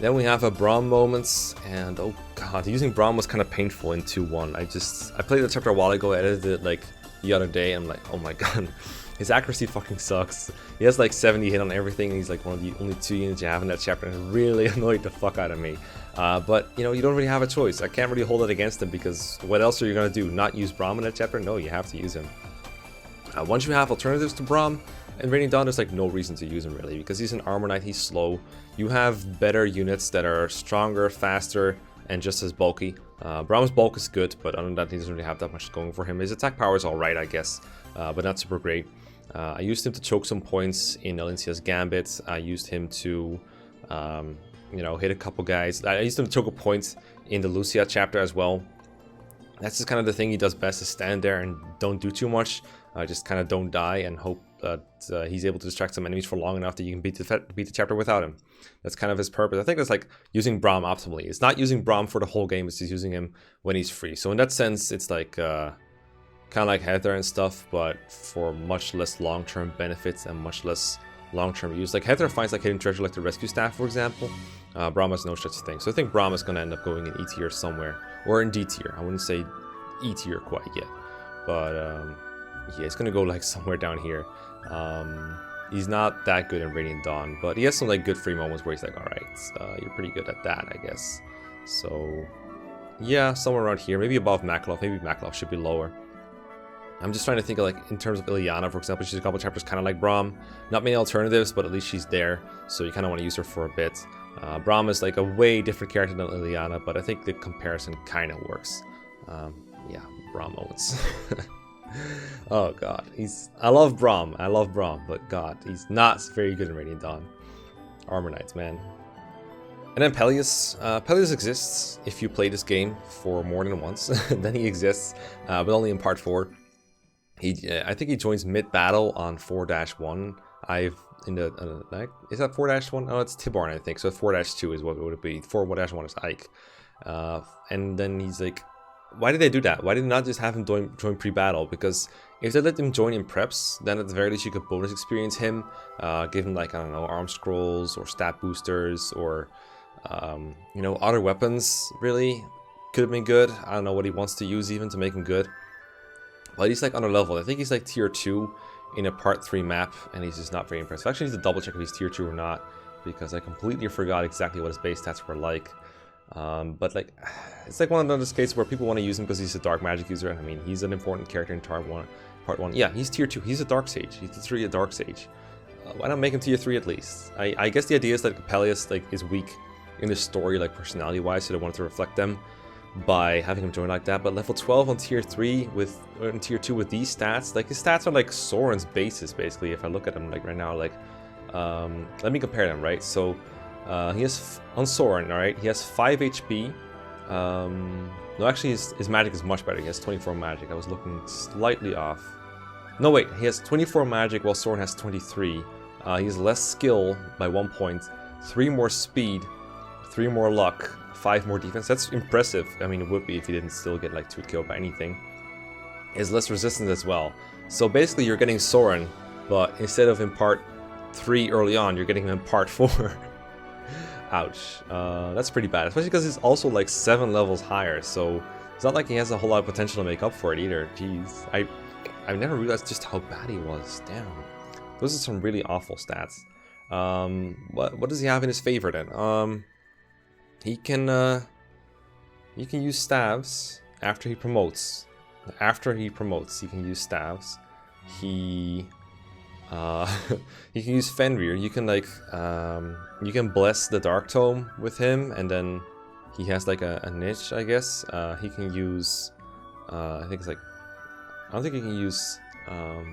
A: Then we have a Braum moments, and oh god, using Braum was kind of painful in 2-1. I played the chapter a while ago, I edited it like the other day, and I'm like, oh my god, his accuracy fucking sucks. He has like 70 hit on everything, and he's like one of the only 2 units you have in that chapter, and it really annoyed the fuck out of me. But you know, you don't really have a choice. I can't really hold it against him, because what else are you gonna do? Not use Braum in that chapter? No, you have to use him. Once you have alternatives to Braum and Radiant Dawn, there's like no reason to use him really, because he's an armor knight, he's slow. You have better units that are stronger, faster, and just as bulky. Braum's bulk is good, but other than that, he doesn't really have that much going for him. His attack power is alright, I guess, but not super great. I used him to choke some points in Alincia's Gambit. I used him to, you know, hit a couple guys. I used him to choke a point in the Lucia chapter as well. That's just kind of the thing he does best, is stand there and don't do too much. Just kind of don't die and hope that he's able to distract some enemies for long enough that you can beat the chapter without him. That's kind of his purpose. I think that's like using Braum optimally. It's not using Braum for the whole game, it's just using him when he's free. So in that sense, it's like kind of like Heather and stuff, but for much less long-term benefits and much less long-term use. Like Heather finds like hidden treasure like the rescue staff, for example. Braum has no such thing. So I think Braum is going to end up going in E tier somewhere, or in D tier. I wouldn't say E tier quite yet, but yeah, it's gonna go like somewhere down here. He's not that good in Radiant Dawn, but he has some like good free moments where he's like, alright, you're pretty good at that, I guess. So yeah, somewhere around here, maybe above Makalov. Maybe Makalov should be lower. I'm just trying to think of like in terms of Ilyana, for example. She's a couple chapters kind of like Braum. Not many alternatives, but at least she's there, so you kind of want to use her for a bit. Braum is like a way different character than Ilyana, but I think the comparison kind of works. Yeah, Braum moments. Oh god, I love Braum, but god, he's not very good in Radiant Dawn. Armor Knights, man. And then Peleus. Peleus exists if you play this game for more than once. Then he exists, but only in part 4. I think he joins mid-battle on 4-1. Is that 4-1? Oh, it's Tibarn, I think. So 4-2 is what it would be. 4-1 is Ike. And then he's like, why did they do that? Why did they not just have him join pre-battle? Because if they let him join in preps, then at the very least you could bonus experience him, give him like, I don't know, arm scrolls or stat boosters or, you know, other weapons, really. Could have been good. I don't know what he wants to use even to make him good. But he's like under level. I think he's like tier 2 in a part 3 map, and he's just not very impressive. I actually need to double check if he's tier 2 or not, because I completely forgot exactly what his base stats were like. But like, it's like one of those cases where people want to use him because he's a dark magic user, and I mean, he's an important character in part 1. Yeah, he's tier 2. He's a dark sage. He's literally a dark sage. Why not make him tier 3 at least? I guess the idea is that Peleus like is weak in the story, like personality wise, so they wanted to reflect them by having him join like that. But level 12 on tier 3 in tier 2 with these stats, like his stats are like Sauron's bases basically. If I look at him like right now, like let me compare them, right? So he has on Sauron, alright, he has 5 HP. No, actually his magic is much better. He has 24 magic. I was looking slightly off. No, wait, he has 24 magic while Sauron has 23. He has less skill by 1 point, 3 more speed, 3 more luck, 5 more defense. That's impressive. I mean, it would be if he didn't still get like 2 killed by anything. He has less resistance as well. So basically you're getting Sauron, but instead of in part 3 early on, you're getting him in part 4. Ouch. That's pretty bad, especially because he's also like 7 levels higher, so it's not like he has a whole lot of potential to make up for it either. Jeez. I never realized just how bad he was. Damn. Those are some really awful stats. What does he have in his favor then? He can use staves after he promotes. After he promotes, he can use staves. He can use Fenrir. You can like you can bless the Dark Tome with him, and then he has like a niche, I guess. He can use I think it's like, I don't think he can use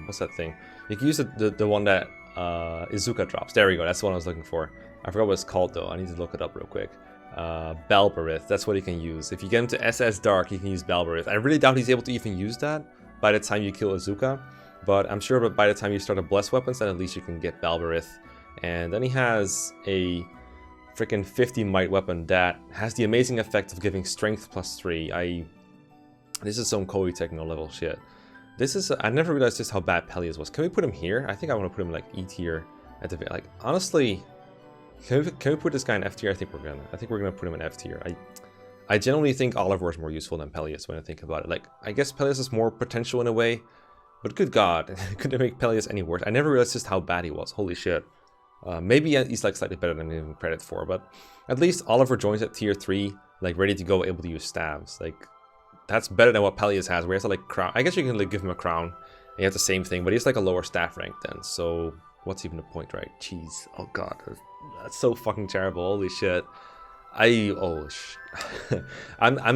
A: what's that thing? You can use the one that Izuka drops. There we go. That's the one I was looking for. I forgot what it's called though. I need to look it up real quick. Balberith, that's what he can use. If you get him to SS Dark, he can use Balberith. I really doubt he's able to even use that by the time you kill Azuka, but I'm sure that by the time you start a Blessed Weapons, then at least you can get Balberith. And then he has a freaking 50 might weapon that has the amazing effect of giving strength +3. This is some Koi techno level shit. This is, I never realized just how bad Peleus was. Can we put him here? I think I want to put him like E tier at the, like, honestly, can we put this guy in F tier? I think we're gonna put him in F tier. I generally think Oliver is more useful than Peleus when I think about it. Like, I guess Peleus has more potential in a way, but good god, couldn't make Peleus any worse. I never realized just how bad he was. Holy shit. Maybe he's like slightly better than him credit for, but at least Oliver joins at tier 3, like ready to go, able to use staves. Like, that's better than what Peleus has, where he has to like crown. I guess you can like give him a crown, and he has the same thing, but he's like a lower staff rank then. So what's even the point, right? Jeez, oh god, that's so fucking terrible. Holy shit. I'm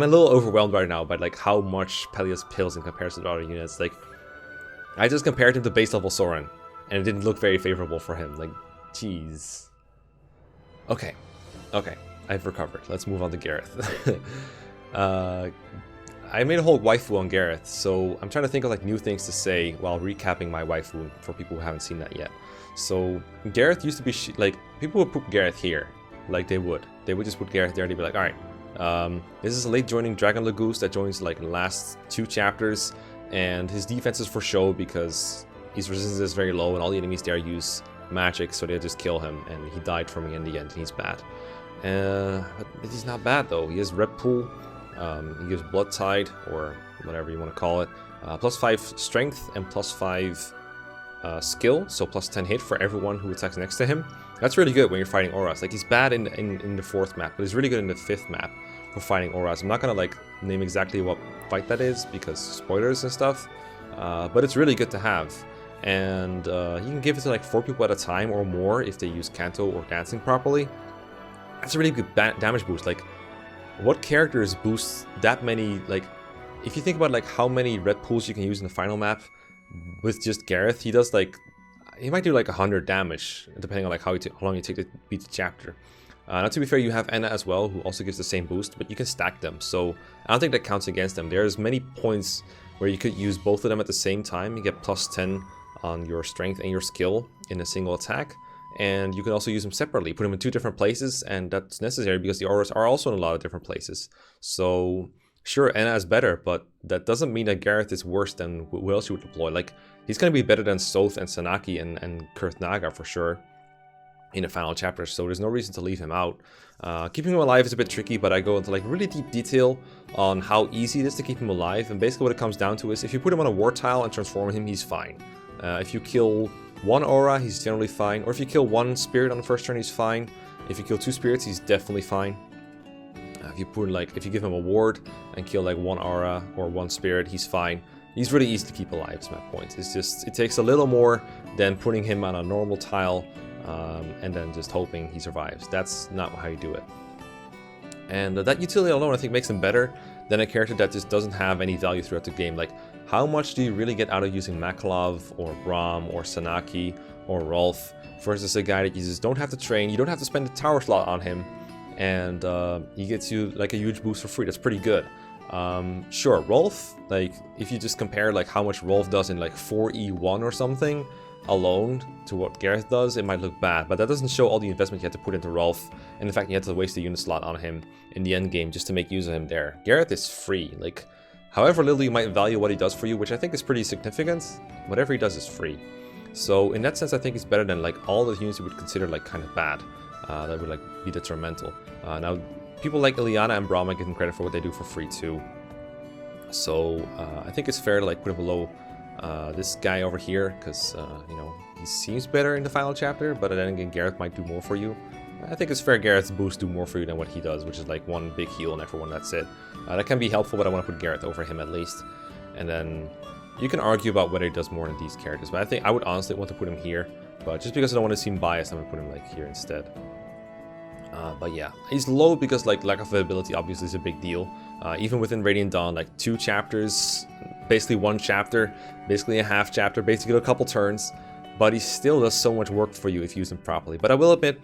A: a little overwhelmed right now by like how much Peleus pills in comparison to other units. Like, I just compared him to base level Sauron, and it didn't look very favorable for him. Like, jeez. Okay, I've recovered. Let's move on to Gareth. I made a whole waifu on Gareth, so I'm trying to think of like new things to say while recapping my waifu for people who haven't seen that yet. So Gareth used to be like, people would put Gareth here, like they would just put Gareth there and they'd be like, alright, this is a late joining Dragon Lagoose that joins like the last 2 chapters, and his defense is for show because his resistance is very low and all the enemies there use magic, so they'll just kill him, and he died for me in the end, and he's bad. But he's not bad though. He has Red Pool. He gives Blood Tide, or whatever you want to call it, +5 strength and +5 skill, so +10 hit for everyone who attacks next to him. That's really good when you're fighting auras. Like, he's bad in the 4th map, but he's really good in the 5th map for fighting auras. I'm not gonna like name exactly what fight that is because spoilers and stuff, but it's really good to have. And you can give it to like 4 people at a time or more if they use Canto or dancing properly. That's a really good damage boost. Like, what characters boost that many? Like, if you think about like how many red pools you can use in the final map with just Gareth, he does like, he might do like 100 damage depending on like how long you take to beat the chapter. Now, to be fair, you have Anna as well, who also gives the same boost, but you can stack them, so I don't think that counts against them. There's many points where you could use both of them at the same time. You get +10 on your strength and your skill in a single attack. And you can also use them separately, put them in 2 different places, and that's necessary because the auras are also in a lot of different places. So sure, Anna is better, but that doesn't mean that Gareth is worse than who else you would deploy. Like, he's going to be better than Soth and Sanaki and Kurth Naga for sure in the final chapter, so there's no reason to leave him out. Keeping him alive is a bit tricky, but I go into like really deep detail on how easy it is to keep him alive, and basically what it comes down to is if you put him on a war tile and transform him, he's fine. If you kill 1 aura, he's generally fine, or if you kill 1 spirit on the first turn, he's fine. If you kill 2 spirits, he's definitely fine. If you give him a ward and kill like 1 aura or 1 spirit, he's fine. He's really easy to keep alive, is my point. It's just, it takes a little more than putting him on a normal tile and then just hoping he survives. That's not how you do it. And that utility alone, I think, makes him better than a character that just doesn't have any value throughout the game. Like, how much do you really get out of using Makalov or Braum or Sanaki or Rolf versus a guy that you just don't have to train, you don't have to spend a tower slot on him, and he gets you like a huge boost for free. That's pretty good. Sure, Rolf, like, if you just compare like how much Rolf does in like 4E1 or something alone to what Gareth does, it might look bad, but that doesn't show all the investment you had to put into Rolf, and in fact you had to waste a unit slot on him in the end game just to make use of him there. Gareth is free. Like, however little you might value what he does for you, which I think is pretty significant, whatever he does is free. So in that sense, I think he's better than like all the units you would consider like kind of bad, that would like be detrimental. Now, people like Ilyana and Brahma give him credit for what they do for free too. So I think it's fair to like put him below this guy over here, because you know, he seems better in the final chapter, but then again, Gareth might do more for you. I think it's fair Gareth's boost do more for you than what he does, which is like 1 big heal on everyone, that's it. That can be helpful, but I want to put Gareth over him at least. And then you can argue about whether he does more than these characters, but I think I would honestly want to put him here. But just because I don't want to seem biased, I'm going to put him like here instead. But yeah, he's low because like lack of availability obviously is a big deal. Even within Radiant Dawn, like 2 chapters, basically 1 chapter, basically a half chapter, basically a couple turns. But he still does so much work for you if you use him properly. But I will admit,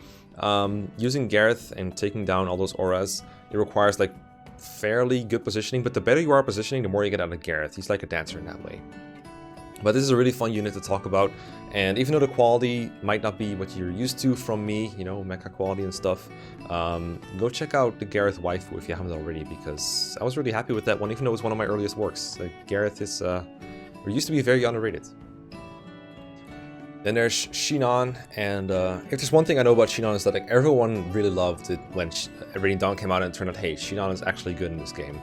A: Using Gareth and taking down all those auras, it requires like fairly good positioning, but the better you are positioning, the more you get out of Gareth. He's like a dancer in that way. But this is a really fun unit to talk about, and even though the quality might not be what you're used to from me, you know, mecha quality and stuff, go check out the Gareth waifu if you haven't already, because I was really happy with that one, even though it was one of my earliest works. Gareth is, or used to be very underrated. Then there's Shinon, and if there's one thing I know about Shinon is that like everyone really loved it when Radiant Dawn came out, and it turned out, hey, Shinon is actually good in this game.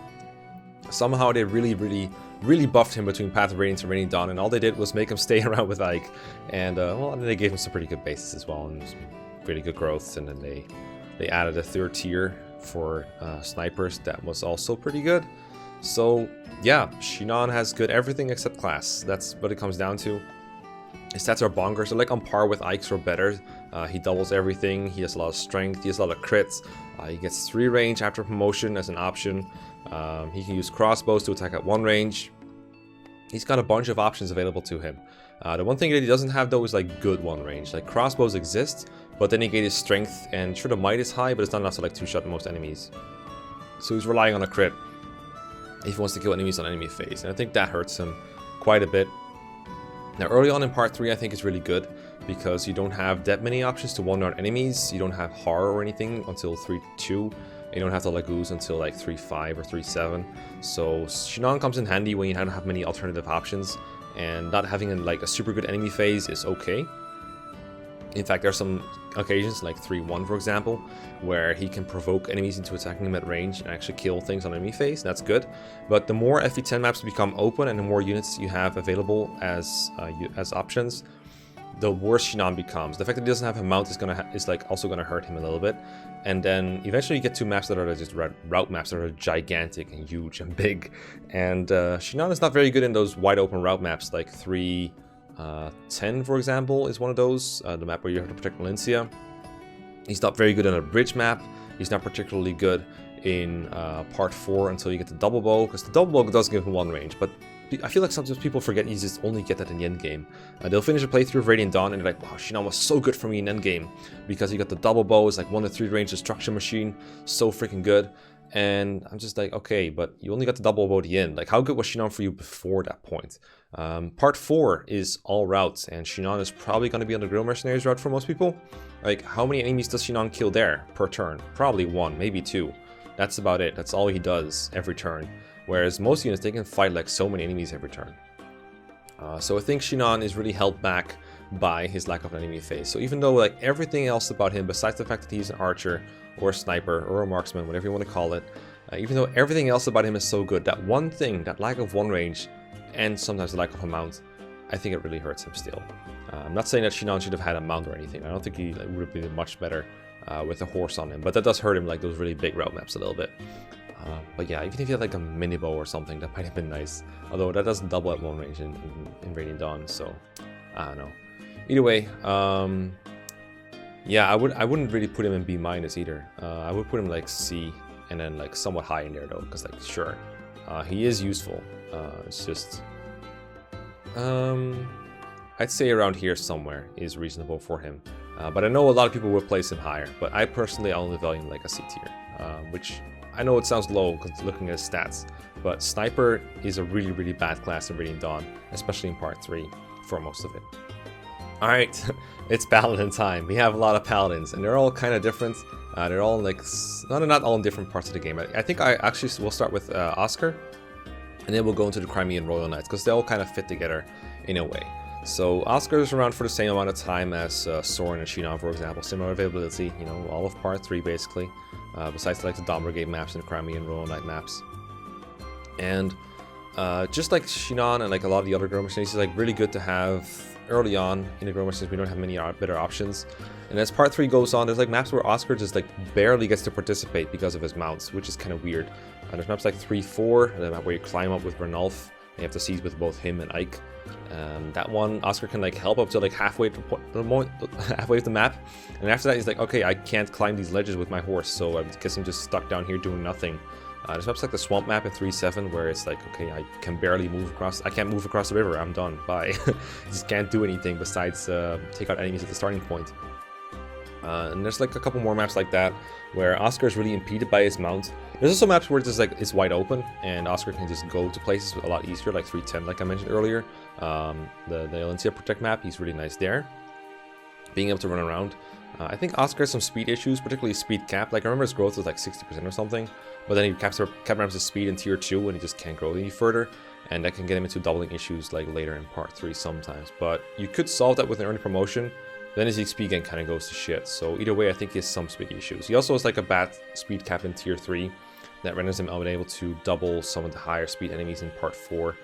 A: Somehow they really buffed him between Path of Radiance and Radiant Dawn, and all they did was make him stay around with Ike, and well, they gave him some pretty good bases as well, and some really good growths, and then they added a third tier for snipers that was also pretty good. So yeah, Shinon has good everything except class. That's what it comes down to. His stats are bonkers, they're like on par with Ike's or better. He doubles everything, he has a lot of strength, he has a lot of crits, he gets 3 range after promotion as an option. He can use crossbows to attack at 1 range. He's got a bunch of options available to him. The one thing that he doesn't have though is like good 1 range. Like crossbows exist, but then he gains strength, and sure the might is high, but it's not enough to like 2-shot most enemies. So he's relying on a crit if he wants to kill enemies on enemy phase, and I think that hurts him quite a bit. Now early on in part 3 I think it's really good, because you don't have that many options to one-shot enemies. You don't have horror or anything until 3-2. You don't have the Lagoos until like 3-5 or 3-7. So Shinon comes in handy when you don't have many alternative options, and not having like a super good enemy phase is okay. In fact, there are some occasions, like 3-1 for example, where he can provoke enemies into attacking him at range and actually kill things on enemy phase. That's good. But the more FE10 maps become open and the more units you have available as options, the worse Shinon becomes. The fact that he doesn't have a mount is like also gonna hurt him a little bit. And then eventually you get 2 maps that are just route maps that are gigantic and huge and big. And Shinon is not very good in those wide open route maps, like 3-10 for example is one of those, the map where you have to protect Valencia. He's not very good on a bridge map. He's not particularly good in part 4 until you get the double bow, because the double bow does give him 1 range, but I feel like sometimes people forget you just only get that in the end game. They'll finish a playthrough of Radiant Dawn and they're like, wow, Shinon was so good for me in end game, because he got the double bow, it's like 1-3 range destruction machine, so freaking good. And I'm just like, okay, but you only got the double bow at the end. Like, how good was Shinon for you before that point? Part 4 is all routes, and Shinon is probably going to be on the Grill Mercenaries route for most people. Like, how many enemies does Shinon kill there per turn? Probably 1, maybe 2. That's about it. That's all he does every turn. Whereas most units, they can fight like so many enemies every turn. So I think Shinon is really held back by his lack of an enemy phase. So even though like everything else about him, besides the fact that he's an archer or a sniper or a marksman, whatever you want to call it, even though everything else about him is so good, that one thing, that lack of 1 range, and sometimes the lack of a mount, I think it really hurts him still. I'm not saying that Shinon should have had a mount or anything. I don't think he would have been much better with a horse on him, but that does hurt him like those really big route maps a little bit. But yeah, even if you had like a mini bow or something, that might have been nice. Although that doesn't double at 1 range in Radiant Dawn, so I don't know. Either way, yeah, I wouldn't really put him in B- either. I would put him like C, and then like somewhat high in there though, because like sure, he is useful. It's just I'd say around here somewhere is reasonable for him. But I know a lot of people would place him higher. But I personally only value him like a C tier, which I know it sounds low because looking at his stats, but Sniper is a really, really bad class in Radiant Dawn, especially in part 3 for most of it. Alright, it's Paladin time. We have a lot of Paladins, and they're all kind of different. They're all like, not all in different parts of the game. I think I actually will start with Oscar, and then we'll go into the Crimean Royal Knights, because they all kind of fit together in a way. So Oscar is around for the same amount of time as Sauron and Shinon, for example. Similar availability, you know, all of part 3 basically. Besides like the Dawn Brigade maps and the Crimean Royal Knight maps. And just like Shinon and like a lot of the other Grill Mercenaries, it's like really good to have early on in the Grill Mercenaries. We don't have many better options. And as part 3 goes on, there's like maps where Oscar just like barely gets to participate because of his mounts, which is kind of weird. There's maps like 3-4, the map where you climb up with Ranulf, and you have to seize with both him and Ike. That one, Oscar can like help up to like halfway of the map, and after that he's like, okay, I can't climb these ledges with my horse, so I guess I'm just stuck down here doing nothing. There's maps like the Swamp map in 3-7 where it's like, okay, I can barely move across, I can't move across the river, I'm done, bye. Just can't do anything besides take out enemies at the starting point. And there's like a couple more maps like that where Oscar is really impeded by his mount. There's also maps where it's just like it's wide open and Oscar can just go to places a lot easier, like 310, like I mentioned earlier. The Valencia Protect map, he's really nice there, being able to run around. I think Oscar has some speed issues, particularly speed cap. Like I remember his growth was like 60% or something, but then he caps his speed in tier 2 and he just can't grow any further, and that can get him into doubling issues like later in part 3 sometimes. But you could solve that with an early promotion. Then his XP again kind of goes to shit. So either way, I think he has some speed issues. He also has like a bad speed cap in tier 3 that renders him unable to double some of the higher speed enemies in part 4.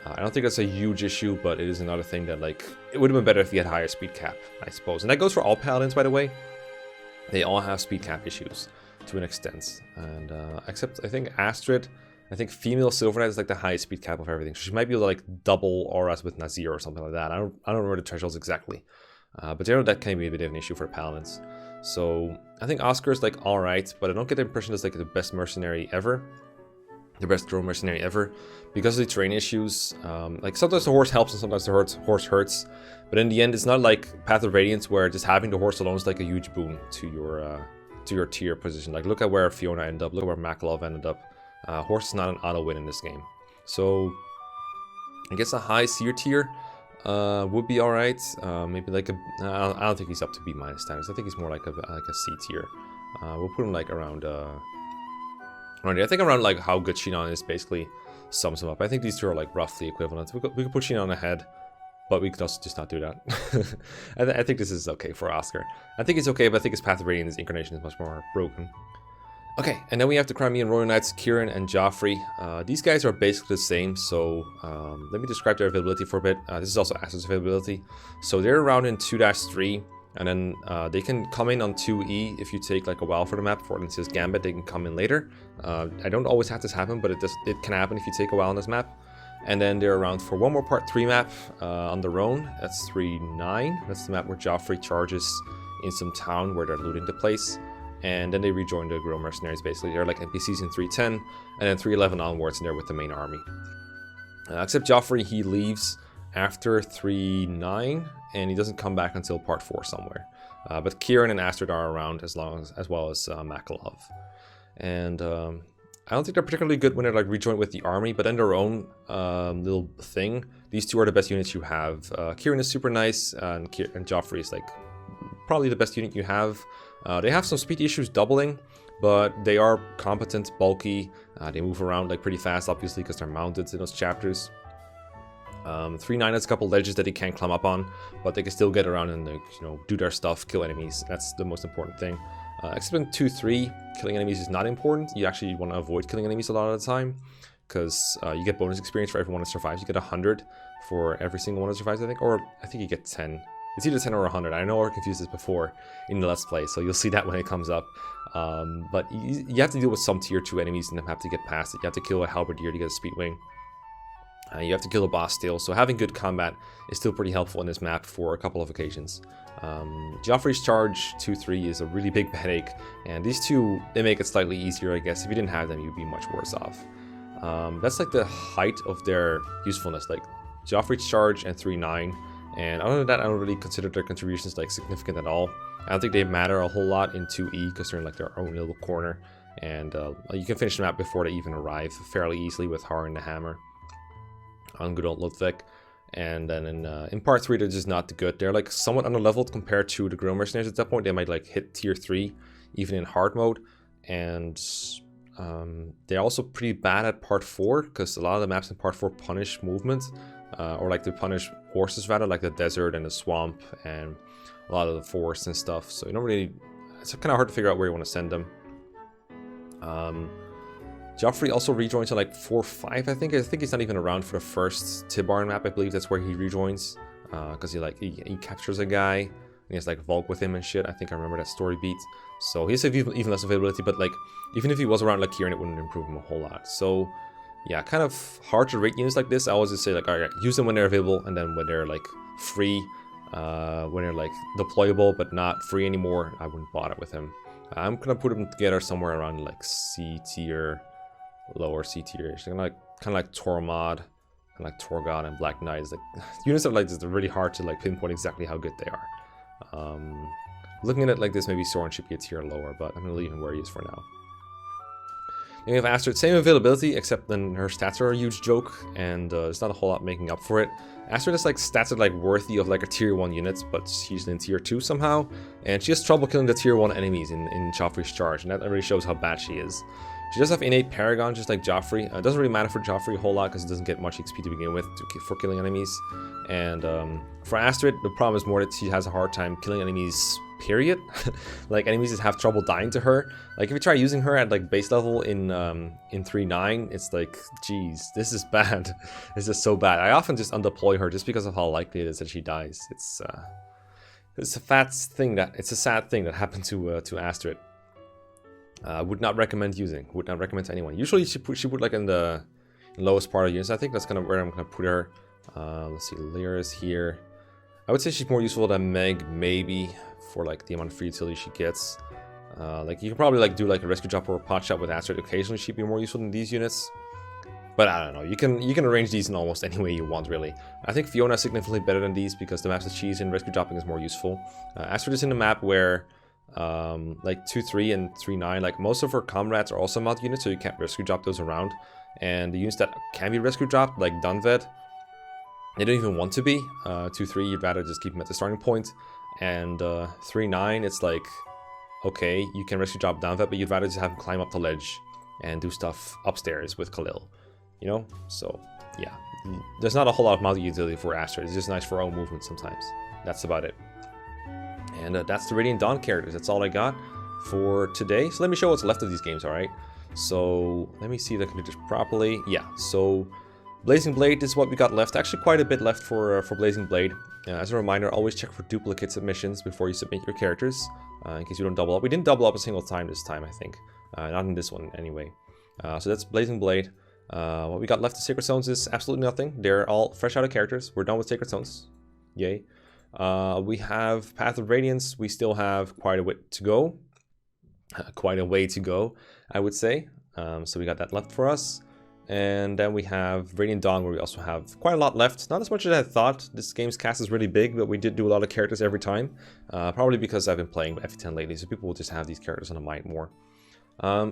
A: I don't think that's a huge issue, but it is another thing that, like, it would have been better if he had higher speed cap, I suppose. And that goes for all paladins, by the way. They all have speed cap issues to an extent. And except I think Astrid, I think female Silver Knight is like the highest speed cap of everything. So she might be able to like double auras with Nazir or something like that. I don't remember the thresholds exactly. But generally that can be a bit of an issue for paladins. So I think Oscar's like alright, but I don't get the impression it's like the best mercenary ever. The best drone mercenary ever. Because of the terrain issues, like sometimes the horse helps and sometimes the horse hurts. But in the end, it's not like Path of Radiance where just having the horse alone is like a huge boon to your tier position. Like look at where Fiona ended up, look at where Makalov ended up. Horse is not an auto win in this game. So I guess a high seer tier would be alright. Maybe like I don't think he's up to B- standards. I think he's more like a C tier. We'll put him like around I think around like how good Shinon is basically sums him up. I think these two are like roughly equivalent. We could put Shinon ahead, but we could also just not do that. I think this is okay for Oscar. I think it's okay, but I think his Path of Radiance incarnation is much more broken. Okay, and then we have the Crimean Royal Knights, Kieran and Joffrey. These guys are basically the same, so let me describe their availability for a bit. This is also Astrid's availability. So they're around in 2-3, and then they can come in on 2E if you take like a while for the map. For instance, Gambit, they can come in later. I don't always have this happen, but it can happen if you take a while on this map. And then they're around for one more part 3 map on their own. That's 3-9. That's the map where Joffrey charges in some town where they're looting the place. And then they rejoin the Guerrilla Mercenaries, basically. They're like NPCs in 310, and then 311 onwards, and they're with the main army. Except Joffrey, he leaves after 3-9, and he doesn't come back until part 4 somewhere. But Kieran and Astrid are around as well as Makalov. And I don't think they're particularly good when they're like rejoined with the army, but in their own little thing, these two are the best units you have. Kieran is super nice, and Joffrey is like probably the best unit you have. They have some speed issues doubling, but they are competent, bulky. They move around like pretty fast, obviously, because they're mounted in those chapters. 3-9 has a couple ledges that they can't climb up on, but they can still get around and do their stuff, kill enemies. That's the most important thing. Except in 2-3, killing enemies is not important. You actually want to avoid killing enemies a lot of the time, because you get bonus experience for everyone that survives. You get 100 for every single one that survives, I think, or I think you get 10. It's either 10 or 100. I know I confused this before in the Let's Play, so you'll see that when it comes up. But you have to deal with some tier 2 enemies in the map to get past it. You have to kill a halberdier to get a speed wing. You have to kill a boss still, so having good combat is still pretty helpful in this map for a couple of occasions. Joffrey's charge 2-3 is a really big headache, and these two, they make it slightly easier, I guess. If you didn't have them, you'd be much worse off. That's like the height of their usefulness, like Joffrey's charge and 3-9. And other than that, I don't really consider their contributions like significant at all. I don't think they matter a whole lot in 2E because they're in like their own little corner. And you can finish them out before they even arrive fairly easily with Har and the Hammer on good old Ludwig. And then in part 3, they're just not good. They're like somewhat underleveled compared to the Guerrilla Mercenaries at that point. They might like hit tier 3 even in hard mode. And they're also pretty bad at part 4 because a lot of the maps in part 4 punish movement. Or like to punish horses rather, like the desert and the swamp and a lot of the forest and stuff. So you don't really, it's kind of hard to figure out where you want to send them. Joffrey also rejoins on like 4-5, I think. I think he's not even around for the first Tibarn map. I believe that's where he rejoins, because he captures a guy and he has like Volk with him and shit. I think I remember that story beat. So he has even less availability, but like even if he was around like Kieran, it wouldn't improve him a whole lot. So yeah, kind of hard to rate units like this. I always just say like, alright, use them when they're available, and then when they're like free, when they're like deployable but not free anymore, I wouldn't bother with him. I'm gonna put them together somewhere around like C tier, lower C tier. So kind of like Tormod, and like Torgon and Black Knights. Like units that are like just really hard to like pinpoint exactly how good they are. Looking at it like this, maybe Sauron should be a tier lower, but I'm going to leave him where he is for now. Then we have Astrid, same availability, except then her stats are a huge joke, and there's not a whole lot making up for it. Astrid is like stats are like worthy of like a tier 1 unit, but she's in tier 2 somehow, and she has trouble killing the tier 1 enemies in Joffrey's charge, and that really shows how bad she is. She does have innate Paragon, just like Joffrey. It doesn't really matter for Joffrey a whole lot, because it doesn't get much XP to begin with for killing enemies. And for Astrid, the problem is more that she has a hard time killing enemies, period. Like, enemies just have trouble dying to her. Like, if you try using her at, like, base level in 3.9, it's like, geez, this is bad. This is so bad. I often just undeploy her just because of how likely it is that she dies. It's a sad thing that happened to Astrid. Would not recommend using. Would not recommend to anyone. Usually she put like in the lowest part of units. I think that's kind of where I'm gonna put her. Let's see, Lyra's here. I would say she's more useful than Meg, maybe, for like the amount of free utility she gets. Like you can probably like do like a rescue drop or a pot shot with Astrid. Occasionally she'd be more useful than these units. But I don't know. You can arrange these in almost any way you want, really. I think Fiona is significantly better than these because the maps that she's in, rescue dropping is more useful. Astrid is in a map where like 2-3 and 3-9, like most of her comrades are also mod units, so you can't rescue drop those around. And the units that can be rescue dropped, like Dunved, they don't even want to be. 2-3, you'd rather just keep them at the starting point. And 3-9, it's like, okay, you can rescue drop Dunved, but you'd rather just have him climb up the ledge and do stuff upstairs with Khalil, you know? So yeah, there's not a whole lot of mod utility for Astrid. It's just nice for her own movement sometimes. That's about it. And that's the Radiant Dawn characters. That's all I got for today. So let me show what's left of these games, alright? So let me see if I can do this properly. Yeah, so Blazing Blade is what we got left. Actually quite a bit left for Blazing Blade. As a reminder, always check for duplicate submissions before you submit your characters, in case you don't double up. We didn't double up a single time this time, I think. Not in this one, anyway. So that's Blazing Blade. What we got left of Sacred Stones is absolutely nothing. They're all fresh out of characters. We're done with Sacred Stones. Yay. We have Path of Radiance. We still have quite a way to go. Quite a way to go, I would say. So we got that left for us. And then we have Radiant Dawn, where we also have quite a lot left. Not as much as I thought. This game's cast is really big, but we did do a lot of characters every time. Probably because I've been playing FE10 lately, so people will just have these characters on the mind more.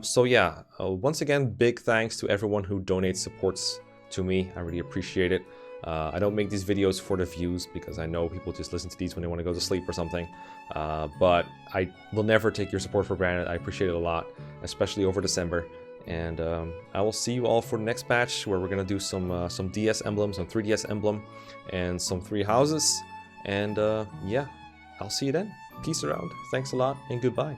A: So yeah, once again, big thanks to everyone who donates, supports to me. I really appreciate it. I don't make these videos for the views because I know people just listen to these when they want to go to sleep or something. But I will never take your support for granted. I appreciate it a lot, especially over December. And I will see you all for the next batch, where we're gonna do some DS Emblem, some 3DS Emblem, and some 3 houses. And yeah, I'll see you then. Peace around. Thanks a lot, and goodbye.